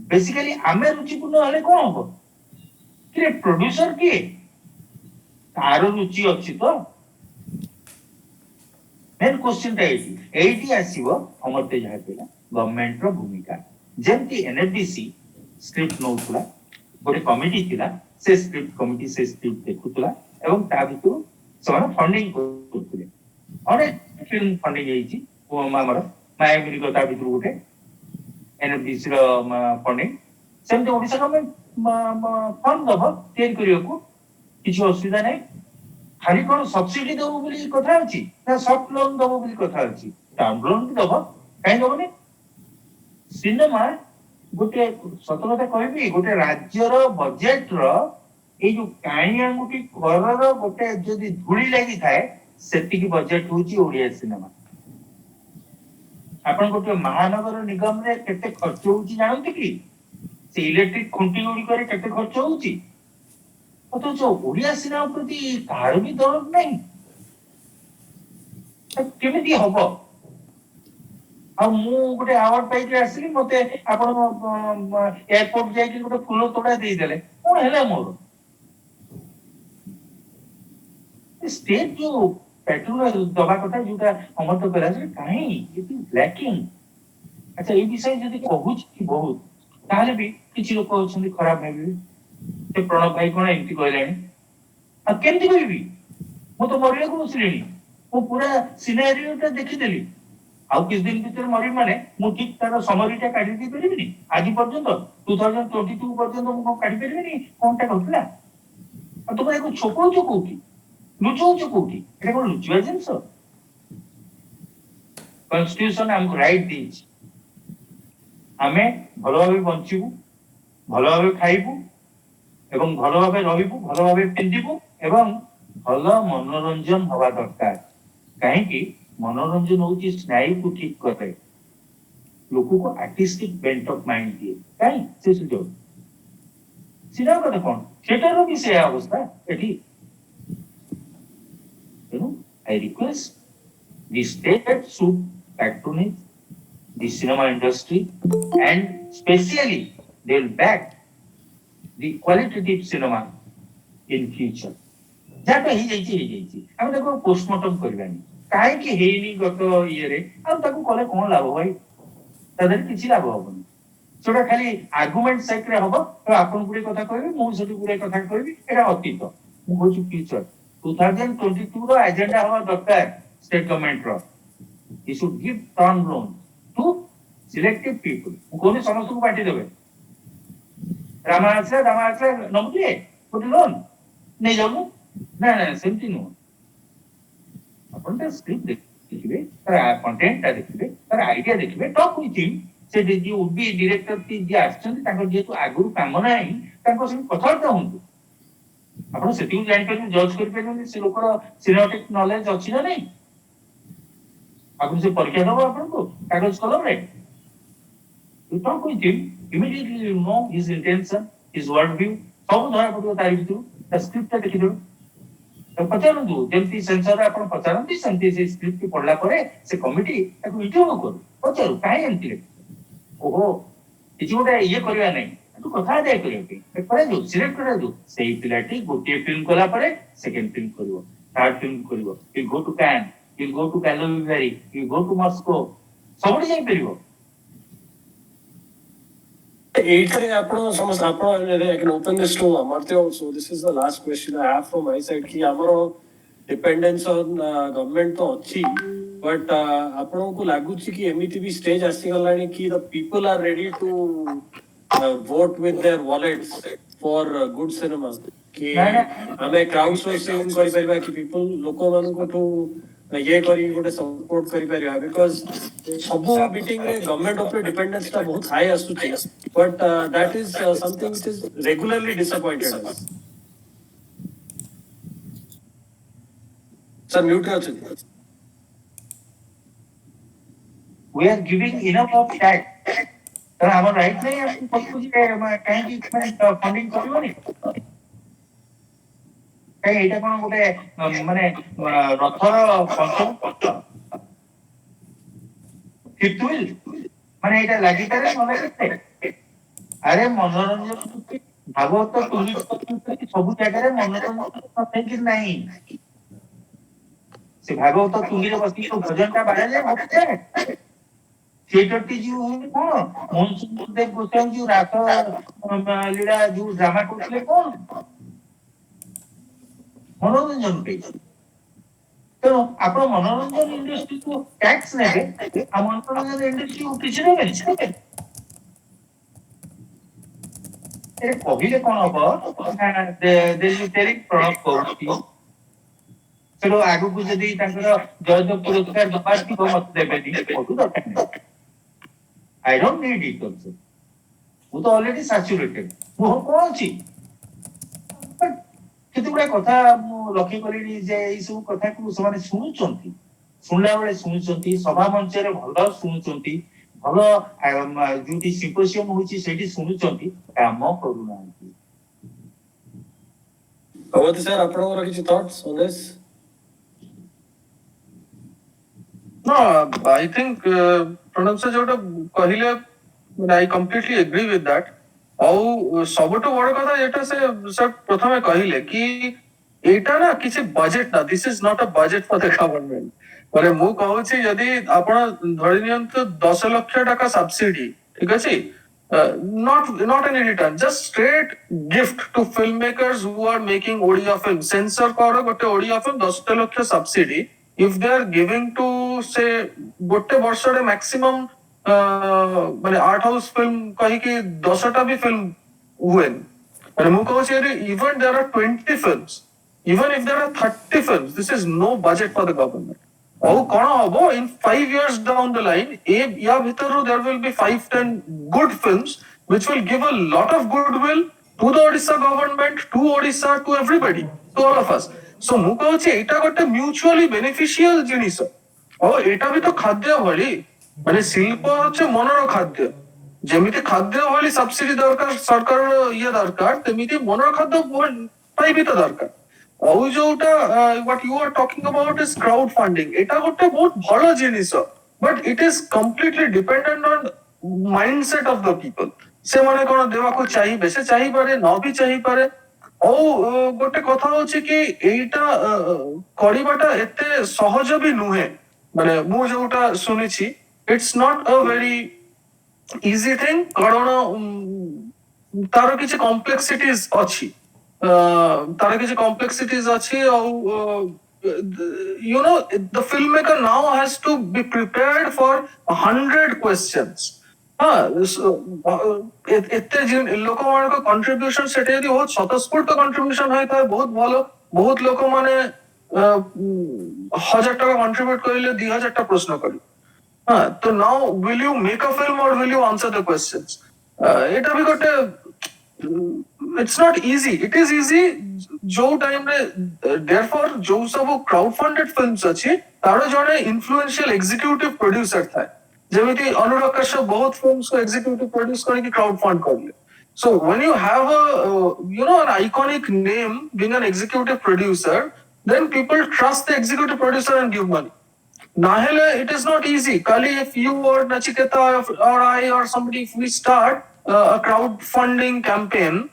ବେସିକାଲି ଆମେ ରୁଚିପୂର୍ଣ୍ଣ ହେଲେ କଣ ହବ କିରେ ପ୍ରଡ୍ୟୁସର କିଏ ତାର ରୁଚି ଅଛି ତ मेन क्वेश्चन टा एटी आसीबो हमर ते जहा केला गवर्नमेंट रो भूमिका जेमती एनएफडीसी स्क्रिप्ट नोथुला गोटे कमिटी थिला से स्क्रिप्ट कमिटी से स्क्रिप्ट देखुतला एवं ता भितु समान फंडिंग करथुले अनेक फिल्म फंडिंग हेची ओ मामर मायामिनी को ता भितु गोटे एनएफडीसी रो फंडिंग सेमते ओडिसा गवर्नमेंट फंड दबो तेन करियोको किछि असुविधा नै खाली कौन सब्सिडी दबो बोली कथा अछि ना सॉफ्ट लोन दबो बोली कथा अछि डाउन लोन भी दबो काई दबो ने सिनेमा गोटे सत कथा कहबी गोटे राज्यर बजेट रो ए जो काई अंगुठी करर गोटे जदी धुली लागि थाए सेति की बजेट होची ओडिया सिनेमा आपण गोटे महानगर निगम रे केते खर्च होची जानते कि से इलेक्ट्रिक खुंटी गुडी करे केते खर्च होची অথচ ওড়িয়া সিনেমা প্রতি কার भी দরদ নাই কেମିତି হব ଆଉ ମୁଁ ଗୋଟେ ଆୱାର୍ଡ ପାଇକି ଆସିଲି ମତେ ଆପଣ ଏୟାରପୋର୍ଟ ଯାଇକି ଗୋଟେ ଫୁଲ ତୋଡା ଦେଇଦେଲେ କଣ ହେଲା ମୋର स्टेट जो पेट्रोल दबा कथा जोटा अमर तो करा कहीं इट इज लैकिंग अच्छा ये विषय जदि कहूँ बहुत ताहले भी किछि लोक अछंती खराब भाबिबे ସେ ପ୍ରଣବ ଭାଇ କଣ ଏମିତି କହିଲାଣି ଆଉ କେମିତି କହିବି ମୁଁ ତ ମରିବାକୁ ବସିଲିଣି ମୁଁ ପୁରା ସିନାରିଓଟା ଦେଖିଦେଲି ଆଉ କିଛି ଦିନ ଭିତରେ ମରିବି ମାନେ ମୁଁ ଠିକ ତାର ସମରୀଟା କାଢି ଦେଇ ପାରିବିନି ଆଜି ପର୍ଯ୍ୟନ୍ତ 2022 ପର୍ଯ୍ୟନ୍ତ ମୁଁ କଣ କାଢି ପାରିବିନି କଣଟା ଘଟିଲା ଆଉ ତମେ ଏହାକୁ ଛପଉଛ କୋଉଠି ଲୁଚଉଛ କୋଉଠି ଏଟା କଣ ଲୁଚିବା ଜିନିଷ କନଷ୍ଟିଟ୍ୟୁସନ ଆମକୁ ରାଇଟ୍ ଦେଇଛି ଆମେ ଭଲ ଭାବେ ବଞ୍ଚିବୁ ଭଲ ଭାବେ ଖାଇବୁ ଏବଂ ଭଲ ଭାବେ ରହିବୁ ଭଲ ଭାବେ ପିନ୍ଧିବୁ ଏବଂ ଭଲ ମନୋରଞ୍ଜନ ହବା ଦରକାର କାହିଁକି ମନୋରଞ୍ଜନ ହଉଛି ସ୍ନାୟୁକୁ ଠିକ କରେ ଲୋକକୁ ଆର୍ଟିଷ୍ଟିକ ବେଣ୍ଟ ଅଫ ମାଇଣ୍ଡ ଦିଏ କାହିଁ ସେ ସୁଯୋଗ ସିଧା କଥା କଣ ସେଟାର ବି ସେ ଅବସ୍ଥା ଏଠି ତେଣୁ I request the state should patronage the cinema industry and specially they will back the qualitative cinema in future. ଯାହା ହେଇଯାଇଛି ଆମେ ତାକୁ ପୋଷ୍ଟମର୍ଟମ କରିବାନି କାହିଁକି ହେଇନି ଗତ ଇଏରେ ଆଉ ତାକୁ କଲେ କଣ ଲାଭ ଭାଇ ତା ଦେହରେ କିଛି ଲାଭ ହବନି ସେଟା ଖାଲି ଆର୍ଗୁମେଣ୍ଟ ସାଇଡରେ ହବ ତ ଆପଣ ଗୁଡେ କଥା କହିବେ ମୁଁ ସେଠି ଗୁଡେ କଥା କହିବି ଏଟା ଅତୀତ ମୁଁ କହୁଛି ଫ୍ୟୁଚର 2022 ର ଏଜେଣ୍ଡା ହବା ଦରକାର state government ର he should give term loan to selective people ମୁଁ କହୁନି ସମସ୍ତଙ୍କୁ ବାଣ୍ଟି ଦେବେ ରାମା ଆସିଲା ନବୁଟିଏ ଗୋଟେ ଲୋନ ନେଇଯାଉନୁ ନା ନା ସେମିତି ନୁହଁ ଆପଣ ତା ସ୍କ୍ରିପ୍ଟ ଦେଖିବେ ତାର କଣ୍ଟେଣ୍ଟଟା ଦେଖିବେ ତାର ଆଇଡିଆ ଦେଖିବେ ଟକ୍ ୱିଥ୍ ହିମ୍ ସେ ଯିଏ ଉଡ୍ ବି ଡିରେକ୍ଟର ଯିଏ ଆସିଛନ୍ତି ତାଙ୍କର ଯେହେତୁ ଆଗରୁ କାମ ନାହିଁ ତାଙ୍କ ସହିତ କଥାବାର୍ତ୍ତା ହୁଅନ୍ତୁ ଆପଣ ସେତିକି ଜାଣିପାରିବେ ଜଜ୍ କରିପାରିବେନି ସେ ଲୋକର ସିନେମାଟିକ୍ ନଲେଜ ଅଛି ନା ନାହିଁ ଆପଣ ସେ ପରୀକ୍ଷା ଦବ ଆପଣଙ୍କୁ କାଗଜ କଲମରେ you talk with him immediately you know his intention his world view ସବୁ ଧରା ପଡିବ ତାରି ଭିତରୁ ତା ସ୍କ୍ରିପ୍ଟଟା ଦେଖିଦେବେ ପଚାରନ୍ତୁ ଯେମିତି ସେନ୍ସରରେ ଆପଣ ପଚାରନ୍ତି ସେମିତି ସେ ସ୍କ୍ରିପ୍ଟ ପଢିଲା ପରେ ସେ କମିଟି ତାକୁ ଇଣ୍ଟରଭ୍ୟୁ କରୁ ପଚାରୁ କାହିଁ ଏମିତି ଓହୋ କିଛି ଗୋଟେ ଇଏ କରିବା ନାହିଁ ତାକୁ କଥା ଆଦାୟ କରିବା ପାଇଁ କରାଯାଉ ସିଲେକ୍ଟ କରାଯାଉ ସେଇ ପିଲାଟି ଗୋଟିଏ ଫିଲ୍ମ କଲା ପରେ ସେକେଣ୍ଡ ଫିଲ୍ମ କରିବ ଥାର୍ଡ ଫିଲ୍ମ କରିବ you go to Cannes you go to Calgary you go to Moscow ସବୁଠି ଯାଇପାରିବ ଏଇଥିରେ ଆପଣ ସମସ୍ତେ ଆପଣ I can open this to Amartya also. This is the last question I have from my side कि ଆମର dependence on government ତ ଅଛି but ଆପଣଙ୍କୁ ଲାଗୁଛି କି ଏମିତି ବି stage ଆସିଗଲାଣି କି the people are ready to vote with their wallets for good cinema कि ଆମେ crowd sourcing କରିପାରିବା କି people ଲୋକମାନଙ୍କଠୁ ये करी गोटे सपोर्ट करि परिबा बिकॉज़ सब मीटिंग रे गवर्नमेंट ऊपर डिपेंडेंस ता बहुत हाई आसुची but that is something which is regularly disappointed us sir mute कर छी we are giving enough of that तर ଆମର ରାଇଟ୍ ନାହିଁ ଆମେ ପଛକୁ କାହିଁକି ଫଣ୍ଡିଂ କରିବନି କାହିଁ ଏଇଟା କଣ ଗୋଟେ ମାନେ ରଥର ପଞ୍ଚମ ଫିଫ୍ଥ ହୁଇଲ୍ ମାନେ ଏଇଟା ଲାଗିପାରେ ନ ଲାଗିପାରେ ଆରେ ମନୋରଞ୍ଜନ ଭାଗବତ ଟୁଙ୍ଗି ସବୁ ଜାଗାରେ ମନୋରଞ୍ଜନ ନଥାଇକି ନାହିଁ ସେ ଭାଗବତ ଟୁଙ୍ଗିରେ ବସିକି ଭଜନଟା ବାହାରିଲେ ମତେ थिएटरटी जो हुए कौन मनसुख देव गोस्वामी जो रास लीला जो ड्रामा करते कौन मनोरंजन पे तेणु आप मनोरंजन इंडस्ट्री को टैक्स नेबे आ मनोरंजन इंडस्ट्री को किसी नेबे ए कहिले कोन हबो तेरी प्रणव करूची चलो आगु को जदी तांकर जयदेव पुरस्कार दबार की मत देबेनी फोटो दरकार I don't need it also. ମୁଁ ତ already saturated. ମୁଁ କଣ ଅଛି କେତେ ଗୁଡା କଥା ମୁଁ ଲକ୍ଷ୍ୟ କଲିଣି ଯେ ଏଇ ସବୁ କଥାକୁ ସେମାନେ ଶୁଣୁଛନ୍ତି ଶୁଣିଲା ବେଳେ ଶୁଣୁଛନ୍ତି ସଭା ମଞ୍ଚରେ ଭଲ ଶୁଣୁଛନ୍ତି ଭଲ ଯୋଉଠି ସିମ୍ପୋସିୟମ ହଉଛି ସେଇଠି ଶୁଣୁଛନ୍ତି କାମ କରୁନାହାନ୍ତି अवधि सर ଆପଣଙ୍କର କିଛି thoughts on this No, I think Pranab sir जोटा कहिले I completely agree with that. ଆଉ ସବୁଠୁ ବଡ କଥା ଏଟା ସେ ସର୍ ପ୍ରଥମେ କହିଲେ କି ଏଇଟା ନା କିଛି ବଜେଟ ନା ଦିସ୍ ଇଜ ନଟ୍ ଅ ବଜେଟ ଫର ଦ ଗଭର୍ଣ୍ଣମେଣ୍ଟ ମାନେ ମୁଁ କହୁଛି ଯଦି ଆପଣ ଧରି ନିଅନ୍ତୁ 10 ଲକ୍ଷ ଟଙ୍କା ସବସିଡି ଠିକ ଅଛି not any return, just straight gift to filmmakers who are making Odia film. Censor karo gote Odia film 10 lakh subsidy. If they are giving to say gote borsore maximum মানে আর্ট হাউস ফিল্ম কহিকি 10টা भी film हुए and ମୁଁ କହୁଛି even there are 20 films, even if there are 30 films, this is no budget for the government. ଆଉ କଣ ହବ in 5 years down the line ୟା ଭିତରୁ there will be 5-10 good films which will give a lot of goodwill to the Odisha government, to Odisha, to everybody, to all of us. So ମୁଁ କହୁଛି ଏଇଟା ଗୋଟେ mutually beneficial ଜିନିଷ। ଆଉ ଏଇଟା ବି ତ ଖାଦ୍ୟ ଭଳି, ମାନେ ଶିଳ୍ପ ହচ্ছে ମନର ଖାଦ୍ୟ। ଯେମିତି ଖାଦ୍ୟ ଭଳି ସବସିଡି ଦରକାର, ସରକାରର ଇଏ ଦରକାର, ସେମିତି ମନର ଖାଦ୍ୟ ପାଇଁ ବି ତ ଦରକାର। ଆଉ ଯୋଉଟା what you are talking about is crowd funding, ଏଇଟା ଗୋଟେ ବହୁତ ଭଲ ଜିନିଷ, but it is completely dependent on mindset of the people। ସେମାନେ କଣ ଦେବାକୁ ଚାହିଁବେ, ସେ ଚାହିଁପାରେ ନ ବି ଚାହିଁପାରେ। ଆଉ ଗୋଟେ କଥା ହଉଛି କି ଏଇଟା କରିବାଟା ଏତେ ସହଜ ବି ନୁହେଁ। ମାନେ ମୁଁ ଯୋଉଟା ଶୁଣିଛି it's not a very easy thing, କାରଣ ତାର କିଛି complexities ଅଛି, ତାର କିଛି complexities ଅଛି। ଆଉ you know the filmmaker now has to be prepared for 100 questions। ଏତେ ଲୋକମାନଙ୍କ କଣ୍ଟ୍ରିବ୍ୟୁସନ ସେଠି ଯଦି ବହୁତ ସ୍ୱତଃସ୍ଫୂର୍ତ୍ତ କଣ୍ଟ୍ରିବ୍ୟୁସନ ହେଇଥାଏ ବହୁତ ଭଲ, ବହୁତ ଲୋକମାନେ 1000 ଟଙ୍କା କଣ୍ଟ୍ରିବ୍ୟୁଟ କରିଲେ 2000 ଟା ପ୍ରଶ୍ନ କରିବେ। So now will you make a film or will you answer the questions? এটা ବି ଗୋଟେ it's not easy, it is easy ଯୋଉ ଟାଇମରେ therefore ଯୋଉ ସବୁ crowd funded films ଅଛି ତାର ଜଣେ influential executive producer ଥାଏ। ଯେମିତି ଅନୁରାଗ କଶ୍ୟପ ବହୁତ films କୁ executive produce କରିକି crowd fund କରିଲେ। So when you have a you know an iconic name being an executive producer, then people trust the executive producer and give money. Nahele, it is not easy. Kali, if you or Nachiketa or I or somebody, if we start a crowdfunding campaign,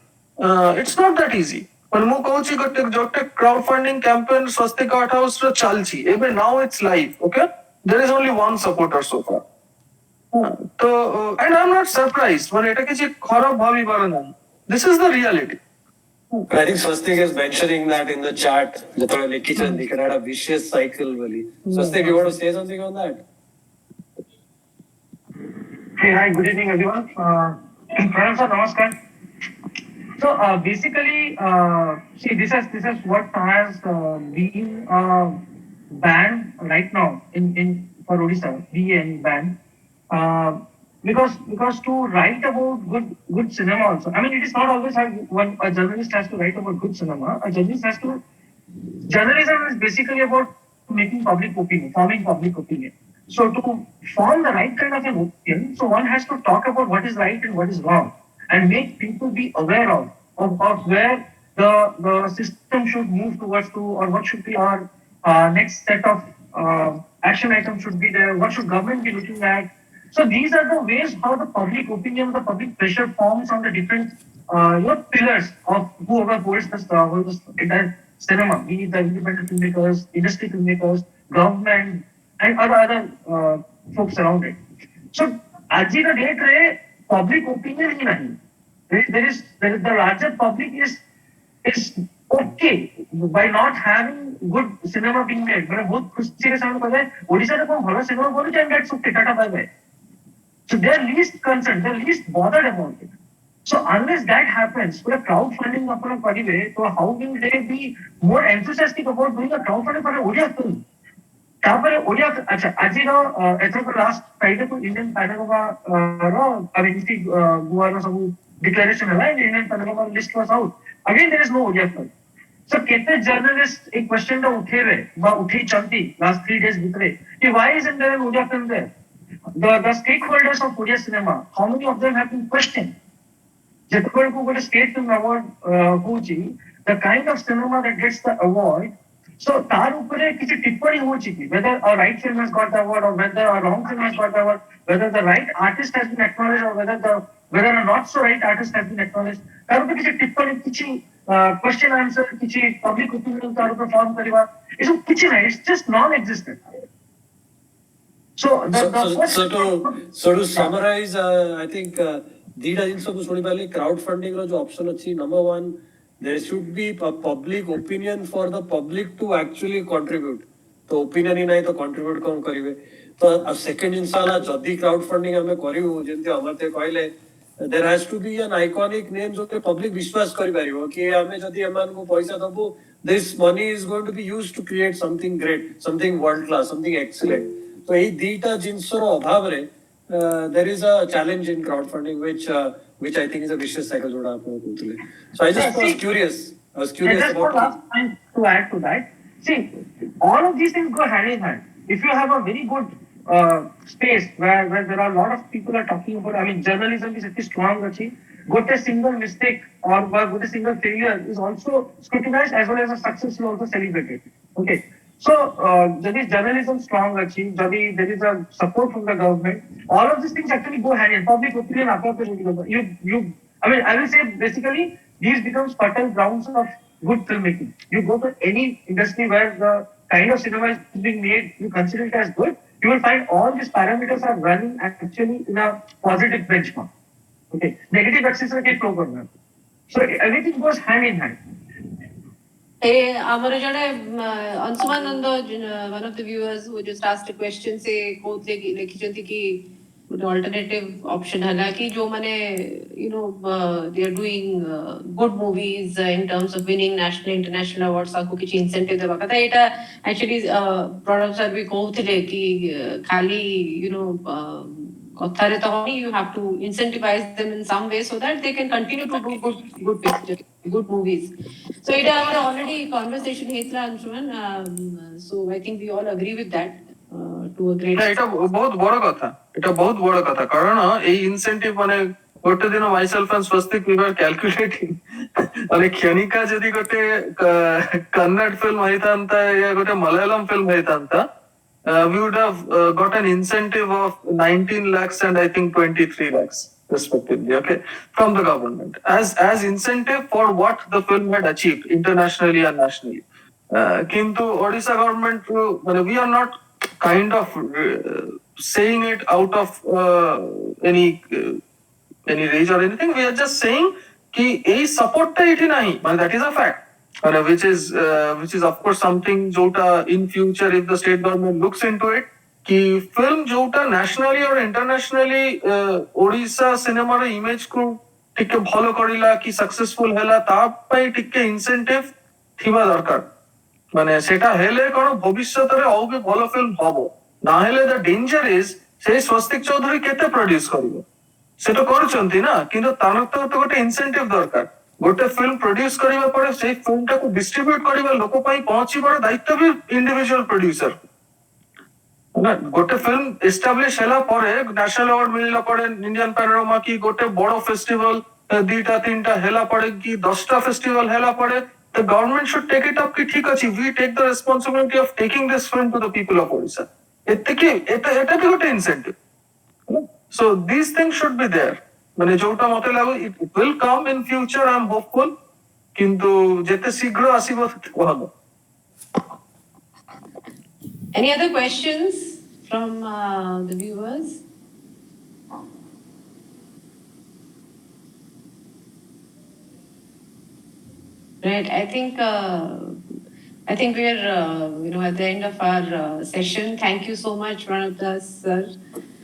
it's not that easy. But ମୁଁ କହୁଛି ଗୋଟେ crowdfunding campaign ସ୍ୱସ୍ତିକ art house ର ଚାଲିଛି ଏବେ, now it's live, okay? There is only one supporter so far. So and I'm not surprised, ମାନେ ଏଟା କିଛି ଖରାପ ଭାବିବାର ନାହିଁ। This is the reality. I think Swastik is mentioning that in the chat. ଯେତେବେଳେ ଲେଖିଛନ୍ତି can have a vicious cycle ବୋଲି। Swastik, you want to say something on that? Hey, hi, good evening, everyone. Pranam sir, namaskar. So basically, see, this is what has been banned right now in for Odisha, BN ban. Because to write about good cinema also, I mean, it is not always how a journalist has to write about good cinema. A journalist has to. Journalism is basically about making public opinion, forming public opinion. So to form the right kind of an opinion, so one has to talk about what is right and what is wrong, and make people be aware of where the system should move towards to, or what should be our next set of action items should be there, what should government be looking at. So these are the ways how the public opinion, the public pressure forms on the different pillars of whoever holds the entire cinema, be it the independent filmmakers, industry filmmakers, government, and other folks around it. So आज की date रे public opinion ही नहीं, there is the larger public is okay by not having good cinema being made. मैंने बहुत खुशी के साथ बताया ओडिशा में कोई भला cinema बोले जाए get सुट्टे tata bye bye. So they are least concerned, they are least bothered about it. So unless that happens, for a crowdfunding अपना करिवे, तो how will they be more enthusiastic about doing a crowdfunding for a Odia film? तापर ओडिया अच्छा आज रो एथर last Friday को Indian panorama रो अवेंटी गोवा रो सब डिक्लेरेशन है Indian panorama list was out again there is no Odia film so केते जर्नलिस्ट एक क्वेश्चन दा उठेवे बा उठी चलती लास्ट 3 डेज भितरे कि why isn't there an Odia film there the stakeholders of Odia cinema, how many of them have been questioned? जेतबेल को गोटे स्टेट फिल्म अवार्ड होची, the kind of cinema that gets the award, so तार ऊपरे किसी टिप्पणी होची कि whether a right film has got the award or whether a wrong film has got the award, whether the right artist has been acknowledged or whether a not so right artist has been acknowledged, तार ऊपर किसी टिप्पणी किसी question answer किसी public opinion तार ऊपर form करिवा, ये सब किसी नहीं, it's just non-existent. So to summarize, I think दीटा जिन को शुणी पारे क्राउड फंडिंग रो जो ऑप्शन अच्छी number one there should be public opinion for the public to actually contribute तो opinion ही नहीं तो contribute कौन करिवे तो अब second जिनसा ला जल्दी crowd funding हमें करिवो जिनते अमरते कहले there has to be an iconic name जो के public विश्वास करी पारिवो कि हमें जल्दी हमान को पैसा दबो this money is going to be used to create something great something world class something excellent तो यही दीटा जिनसर अभाव रे there is a challenge in crowdfunding which I think is a vicious cycle जोड़ा आपने बोलते हैं. So I just was curious. I was curious Just one about. last point to add to that. See, all of these things go hand in hand. If you have a very good space where there are a lot of people are talking about, I mean, journalism is actually strong, got a single mistake or got a single failure is also scrutinized as well as a success is also celebrated. Okay. So, there is journalism strong, there is a support from the government. All of these things actually go hand in public opinion. I mean, I will say basically these becomes fertile grounds of good filmmaking. You go to any industry where the kind of cinema is being made, you consider it as good, you will find all these parameters are running actually in a positive benchmark. Okay, negative axis are get program. So everything goes hand in hand. ଆମର ଜଣେ Anshuman Nanda one of the viewers who just asked a question ସେ କହୁଥିଲେ କି ଲେଖିଛନ୍ତି କି ଗୋଟେ alternative option ହେଲା କି ଯୋଉମାନେ you know they are doing good movies in terms of winning national international awards ତାଙ୍କୁ କିଛି incentive ଦେବା କଥା ଏଇଟା actually ପ୍ରଣବ sir ବି କହୁଥିଲେ କି ଖାଲି you know କଥାରେ ତ ହଉନି you have to incentivize them in some way so that they can continue to do good pictures, good movies. So it already conversation ହେଇଥିଲା Anshuman. So I think we all agree with that to a great এটা ବହୁତ ବଡ କଥା এটা ବହୁତ ବଡ କଥା କାରଣ ଏଇ ଇନସେଣ୍ଟିଭ ମାନେ ଗୋଟେ ଦିନ myself and Swastik we were calculating ମାନେ କ୍ଷଣିକା ଯଦି ଗୋଟେ କନ୍ନଡ ଫିଲ୍ମ ହେଇଥାନ୍ତା या ଗୋଟେ ମଲୟାଲମ ଫିଲ୍ମ ହେଇଥାନ୍ତା we would have got an incentive of 19 lakhs and I think 23 lakhs respectively, okay, from the government as incentive for what the film had achieved internationally and nationally. Kintu Odisha government, we are not kind of saying it out of any rage or anything. We are just saying ki ei support ta iti nahi, that is a fact. Which is of course something jota in future if the state government looks into it कि film जोटा nationally और internationally Odisha cinema रे image को टिके भलो करिला कि successful हैला ता पई टिके incentive थिबा दरकार माने सेटा हेले कोन भविष्यत रे और भी भलो film हबो ना हेले the danger is से स्वस्तिक चौधरी केते produce करिवो से तो करचंती ना किंतु तार तो गोटे incentive दरकार गोटे फिल्म प्रोड्यूस करिवा पड़े से फिल्म टा को डिस्ट्रीब्यूट करिवा लोक पई पहुंचीबार दायित्व भी इंडिविजुअल प्रोड्यूसर ना गोटे फिल्म एस्टैब्लिश हैला परे नेशनल अवार्ड मिलला पड़े इंडियन पैनोरामा की गोटे बड़ो फेस्टिवल दीटा तीनटा हैला पड़े कि 10टा फेस्टिवल हैला पड़े the government should take it up कि ठीक अछि we take the responsibility of taking this film to the people of Odisha एटा भी गोटे incentive so this things should be there माने जोटा मते लागो it will come in future I am hopeful किंतु जेते शीघ्र आसीबो कहबो. Any other questions from the viewers? Right, I think we're at the end of our session. Thank you so much, Pranav Das sir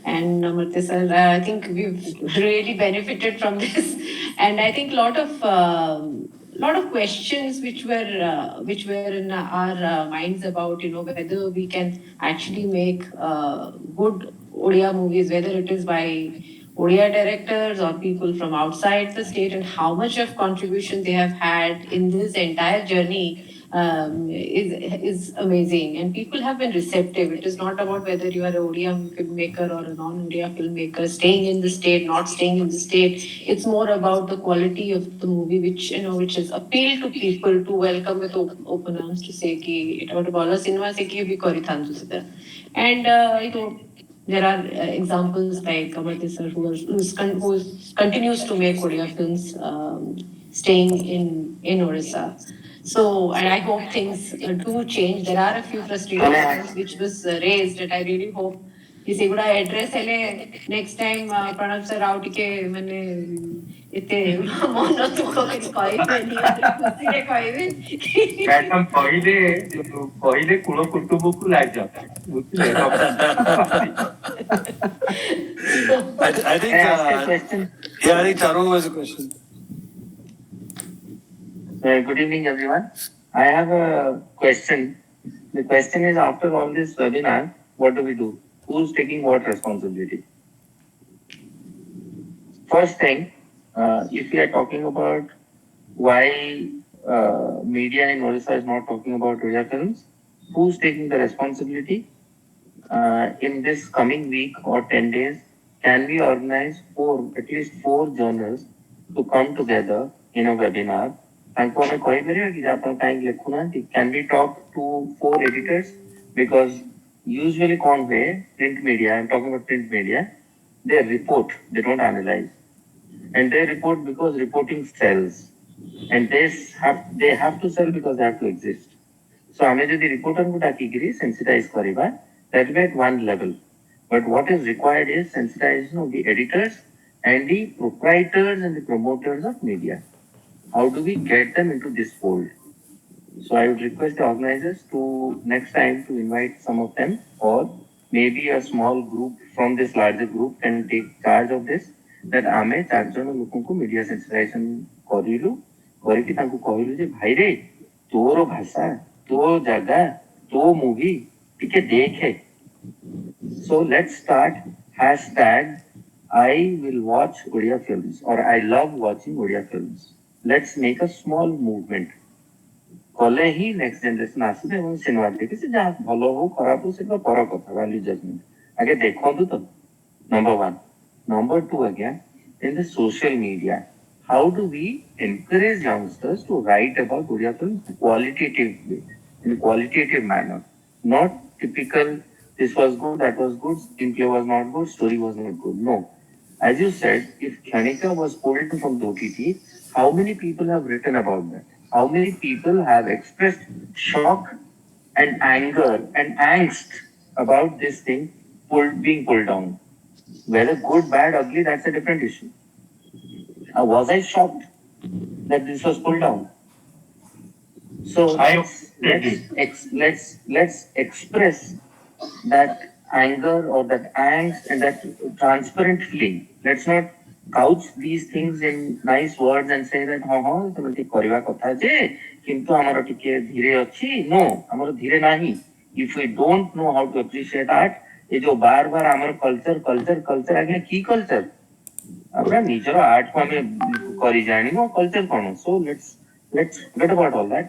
and Amartya sir. I think we've really benefited from this, and I think lot of questions which were in our minds about whether we can actually make good Odia movies, whether it is by Odia directors or people from outside the state, and how much of contribution they have had in this entire journey is amazing, and people have been receptive. It is not about whether you are a Odia filmmaker or a non-Odia filmmaker, staying in the state, not staying in the state. It's more about the quality of the movie, which has appealed to people to welcome with open arms, to say ki it about bala cinema se ki bhi kari thantu sida. And there are examples like Amartya sir who continues to make Odia films, staying in Odisha. So, and I hope things do change. There are a few frustrations which was raised, and I really hope कि सेगुड़ा address हेले next time Pranav sir आउ टिके माने एते मन दुख कहि कहबेनी खुशी रे कहबे मैडम पहिले कुल कुटुंब को लाग जाता बुझले I think, ask a question. yeah, I think Charu has a question. Good evening, everyone. I have a question. The question is, after all this webinar, what do we do? Who's taking what responsibility? First thing, if we are talking about why media in Odisha is not talking about Odia films, who's taking the responsibility? In this coming week or 10 days, can we organize at least four journals to come together in a webinar? And can we talk to four editors? Because usually convey print media, I'm talking about print media, they report, they don't analyze. And they report because reporting sells. And they have to sell because they have to exist. So ଆମେ ଯଦି reporter କୁ ଡାକିକିରି sensitize କରିବା, that will be at one level. But what is required is sensitization of the editors and the proprietors and the promoters of media. How do we get them into this fold? So I would request the organizers to next time to invite some of them, or maybe a small group from this larger group can take charge of this. That ଆମେ ଚାରିଜଣ ଲୋକଙ୍କୁ media sensitization କରିଲୁ, କରିକି ତାଙ୍କୁ କହିଲୁ ଯେ ଭାଇରେ ତୋର ଭାଷା, ତୋ ଜାଗା, ତୋ movie ଟିକେ ଦେଖେ. So let's start hashtag I will watch Odia films or I love watching Odia films. Let's make a small movement. कले ही नेक्स्ट जनरेशन आसबे এবং সিনেমা দেখে সে যা ভালো হো খারাপ হো সেটা পর কথা ভ্যালু জজমেন্ট আগে দেখন্তু তো number 1 number 2 again in the social media how do we encourage youngsters to write about Odia films qualitatively in a qualitative manner not typical this was good that was good screenplay was not good story was not good no as you said if Khanika was pulled from the OTT how many people have written about that how many people have expressed shock and anger and angst about this thing being pulled down? Whether good, bad, ugly, that's a different issue. Was I shocked that this was pulled down? So let's express that anger or that angst and that transparent feeling. Let's not couch these things in nice words and say that ତମେ ଠିକ କରିବା କଥା ଯେ କିନ୍ତୁ ଆମର ଟିକେ ଧୀରେ ଅଛି no ଆମର ଧୀରେ ନାହିଁ if we don't know how to appreciate art ଏ ଯୋଉ ବାର ବାର ଆମର କଲଚର ଆଜ୍ଞା କି କଲଚର আমরা ନିଜର ଆର୍ଟ କୁ ଆମେ କରି ଜାଣିବ କଲଚର କଣ so let's forget about all that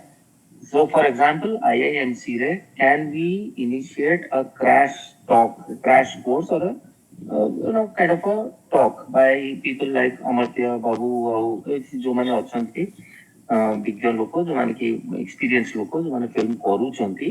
so for example IIMC ରେ can we initiate a crash course or a kind of a talk by people like Amartya Babu जो माने अछंती विज्ञ लोक जो माने की एक्सपीरियंस लोक जो माने film करूछंती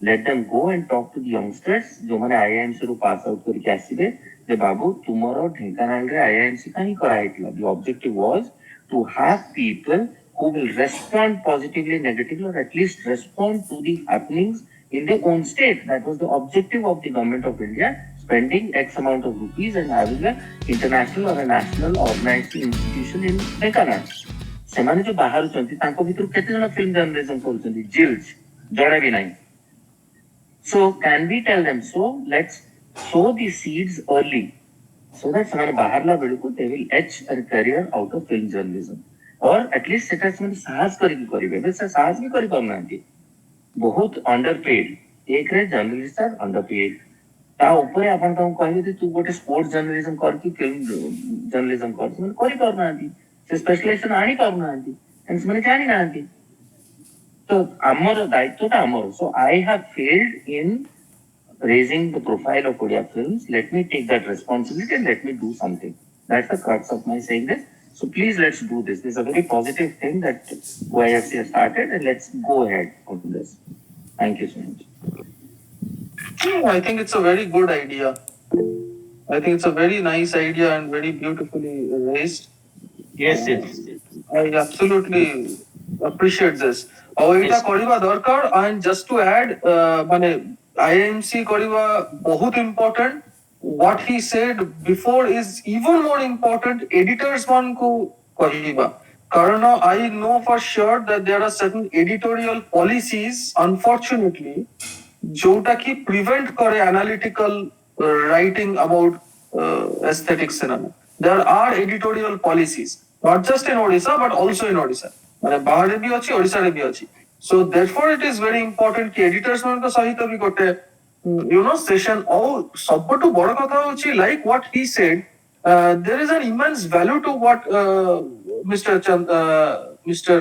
let them go and talk to the youngsters जो माने IIMC रो पास आउट करके आसीबे जे बाबू तुमरो ढेंकानाल रे IIMC काहे कराइतला the objective was to have people who will respond positively negatively or at least respond to the happenings in their own state that was the objective of the government of India spending X amount of rupees and having an international or a national organized institution in Dhenkanal ସେମାନେ जो ବାହାରୁଛନ୍ତି ତାଙ୍କ ଭିତରୁ କେତେ ଜଣ film journalism କରୁଛନ୍ତି ଜିଲ୍ସ ଜଣେ ବି ନାହିଁ so can we tell them so let's sow the seeds early so that ସେମାନେ ବାହାରିଲା ବେଳକୁ they will etch a career out of film journalism or at least ସେଟା ସେମାନେ ସାହସ କରିକି କରିବେ ଏବେ ସେ ସାହସ ବି କରିପାରୁନାହାନ୍ତି ବହୁତ underpaid एकरे जर्नलिस्ट आर underpaid ତା ଉପରେ ଆପଣ ତାଙ୍କୁ କହିବେ ଯେ ତୁ ଗୋଟେ ସ୍ପୋର୍ଟସ ଜର୍ଣ୍ଣାଲିଜମ କରିକି ଫିଲ୍ମ ଜର୍ଣ୍ଣାଲିଜମ କର ସେମାନେ କରିପାରୁନାହାନ୍ତି ସେ ସ୍ପେଶାଲାଇଜେସନ ଆଣିପାରୁନାହାନ୍ତି ସେମାନେ ଜାଣିନାହାନ୍ତି ତ ଆମର ଦାୟିତ୍ୱଟା ଆମର so I have failed in raising the profile of Odia films let me take that responsibility and let me do something that's the crux of my saying this so please let's do this is a very positive thing that OIFC has started and let's go ahead on this thank you so much I think it's a very good idea. I think it's a very nice idea and very beautifully raised. yes I absolutely appreciate this. ଆଉ ଏଇଟା କରିବା ଦରକାର and just to add ମାନେ IIMC କରିବା ବହୁତ important what he said before is even more important. Editors ମାନଙ୍କୁ କହିବା କାରଣ I know for sure that there are certain editorial policies, unfortunately, ଯୋଉଟା କି prevent करे analytical writing about aesthetic cinema. There are editorial policies, not just in Odisha but also in Odisha. ମାନେ ବାହାରେ ବି ଅଛି, ଓଡ଼ିଶାରେ ବି ଅଛି. So therefore it is very important କି editors ମାନଙ୍କ ସହିତ ବି ଗୋଟେ session ଆଉ ସବୁଠୁ ବଡ଼ କଥା ହଉଛି like what he said, there is an immense value to what Mr. Chand, Mr.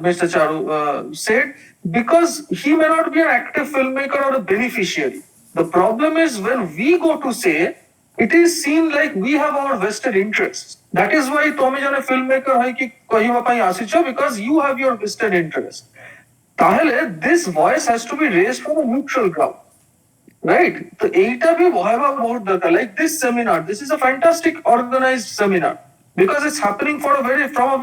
Mr. Charu said, because he may not be an active filmmaker or a beneficiary. The problem is when we go to say, it is seen like we have our vested interests. That is why tome jane filmmaker hai ki kahiba pai asicho, because you have your vested interest. তাহলে this voice has to be raised from a neutral ground, right? তো এইটা भी ভাবা বহুত দরকার. Like this seminar, this is a fantastic organized seminar because it's happening from a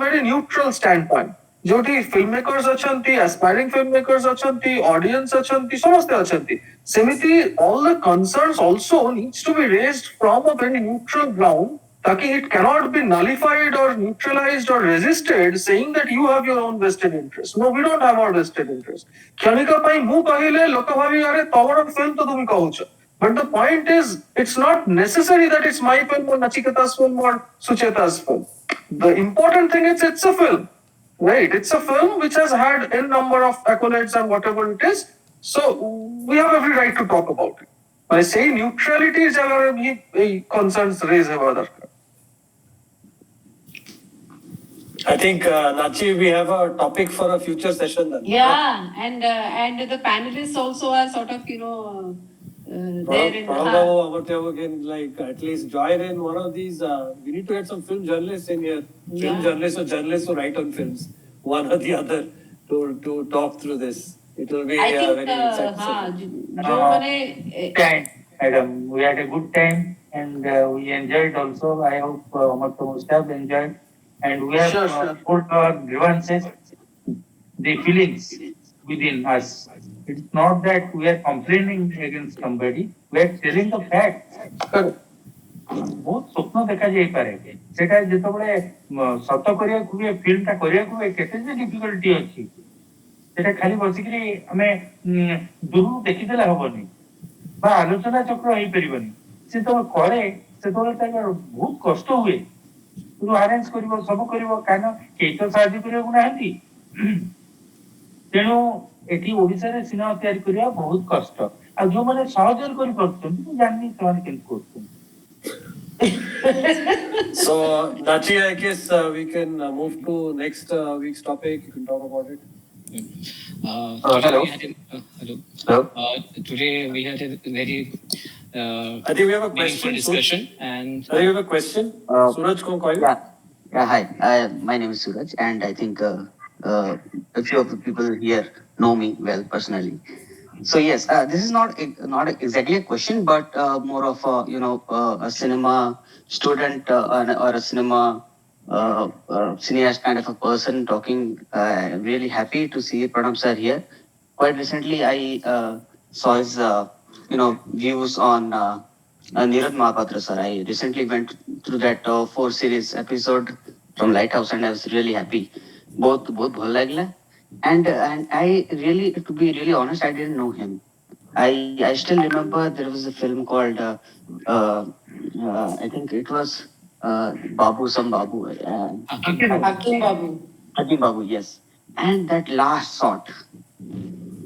very neutral standpoint. जोटी filmmakers अछंती, aspiring filmmakers अछंती, audience अछंती, समस्ते अछंती. सेमिति all the concerns also needs to be raised from a very neutral ground, ताकि it cannot be nullified or neutralized or resisted saying that you have your own vested interest. No, we don't have our vested interest. क्षणिका ପାଇଁ ମୁଁ କହିଲେ ଲୋକ ଭାବି ଆରେ ତମର film ତ ତୁମେ କହୁଛ. But the point is, it's not necessary that it's my film or Nachiketa's film or Sucheta's film. The important thing is it's a film, right? It's a film which has had n number of accolades and whatever it is. So we have every right to talk about it. মানে সেই নিউট্রালিটির জায়গায় এই concerns raise হওয়া দরকার. I think, Nachi, we have a topic for a future session then. Yeah, and the panelists also are sort of, there in Prabhu can like at least join in one of these. We need to get some film journalists in here, film journalists or journalists who write on films, one or the other, to talk through this. It will be I think, very insightful. Time, Adam, we had a good time and we enjoyed also. I hope Amartya must have enjoyed. And we have put our grievances, the feelings within us. It's not that we are complaining against somebody, we are telling the facts. ବହୁତ ସ୍ୱପ୍ନ ଦେଖାଯାଇପାରେ ସେଟା ଯେତେବେଳେ ସତ କରିବାକୁ ହୁଏ ଫିଲ୍ମଟା କରିବାକୁ ହୁଏ କେତେ ଯେ ଡିଫିକଲ୍ଟି ଅଛି ସେଟା ଖାଲି ବସିକିରି ଆମେ ଦୂରରୁ ଦେଖିଦେଲେ ହବନି ବା ଆଲୋଚନା ଚକ୍ର ହେଇପାରିବନି ସେ ଯେତେବେଳେ କରେ ସେତେବେଳେ ତାର ବହୁତ କଷ୍ଟ ହୁଏ ଆରେଞ୍ଜ କରିବ ସବୁ କରିବ କାରଣ କେହି ତ ସାହାଯ୍ୟ କରିବାକୁ ନାହାନ୍ତି ତେଣୁ ଏଠି ଓଡ଼ିଶାରେ ସିନେମା ତିଆରି କରିବା ବହୁତ କଷ୍ଟ ଆଉ ଯୋଉମାନେ ସହଜରେ କରିପାରୁଛନ୍ତି ମୁଁ ଜାଣିନି ସେମାନେ କେମିତି କରୁଛନ୍ତି. So, Nachi, I guess we can move to next week's topic. You can talk about it. Hello. Hello. Today we had a very I think we have a meaningful question. discussion, and I think we have a question. Suraj, ko call you? Yeah, hi. My name is Suraj, and I think a few of the people here know me well personally. So yes, this is not exactly a question, but more of a cinema student or a cinema cineast kind of a person talking. I'm really happy to see Pranab sir here. Quite recently, I saw his views on Nirad Mahapatra sir. I recently went through that 4 series episode from Lighthouse, and I was really happy. Both bhal lagla. And I really, to be really honest, I didn't know him. I still remember there was a film called I think it was Babu Sam Babu. Hakim Babu. Hakim Babu, yes. And that last shot,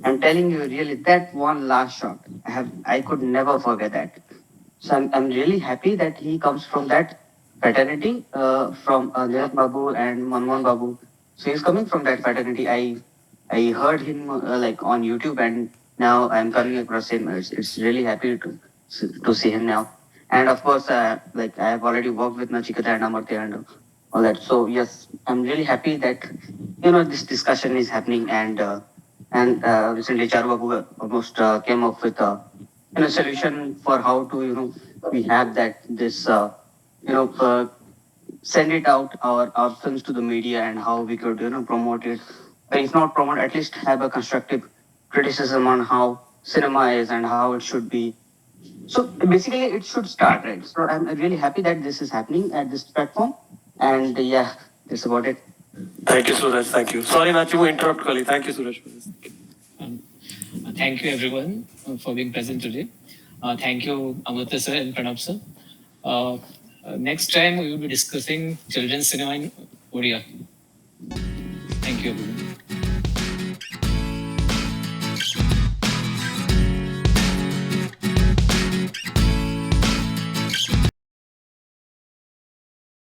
I'm telling you, really, that one last shot, I could never forget that. So I'm really happy that he comes from that fraternity, from Nirad Babu and Manmohan Babu. So he's coming from that fraternity. I heard him like on YouTube, and now I'm coming across him. It's really happy to see him now. And of course, like I have already worked with Nachiketa and Amartya and all that. So yes, I'm really happy that this discussion is happening. And recently Charu Babu almost came up with a solution for how to we have this send it out our films to the media, and how we could promote it, if not promote, at least have a constructive criticism on how cinema is and how it should be. So basically, it should start, right? So I'm really happy that this is happening at this platform. And yeah, that's about it. Thank you, Suraj. Thank you. Sorry, Nachi, interrupt Kali. Thank you, Suraj, for this. Thank you everyone for being present today. Thank you Amrita sir and Pranab sir. Next time we will be discussing children's cinema in Odia. Thank you everyone.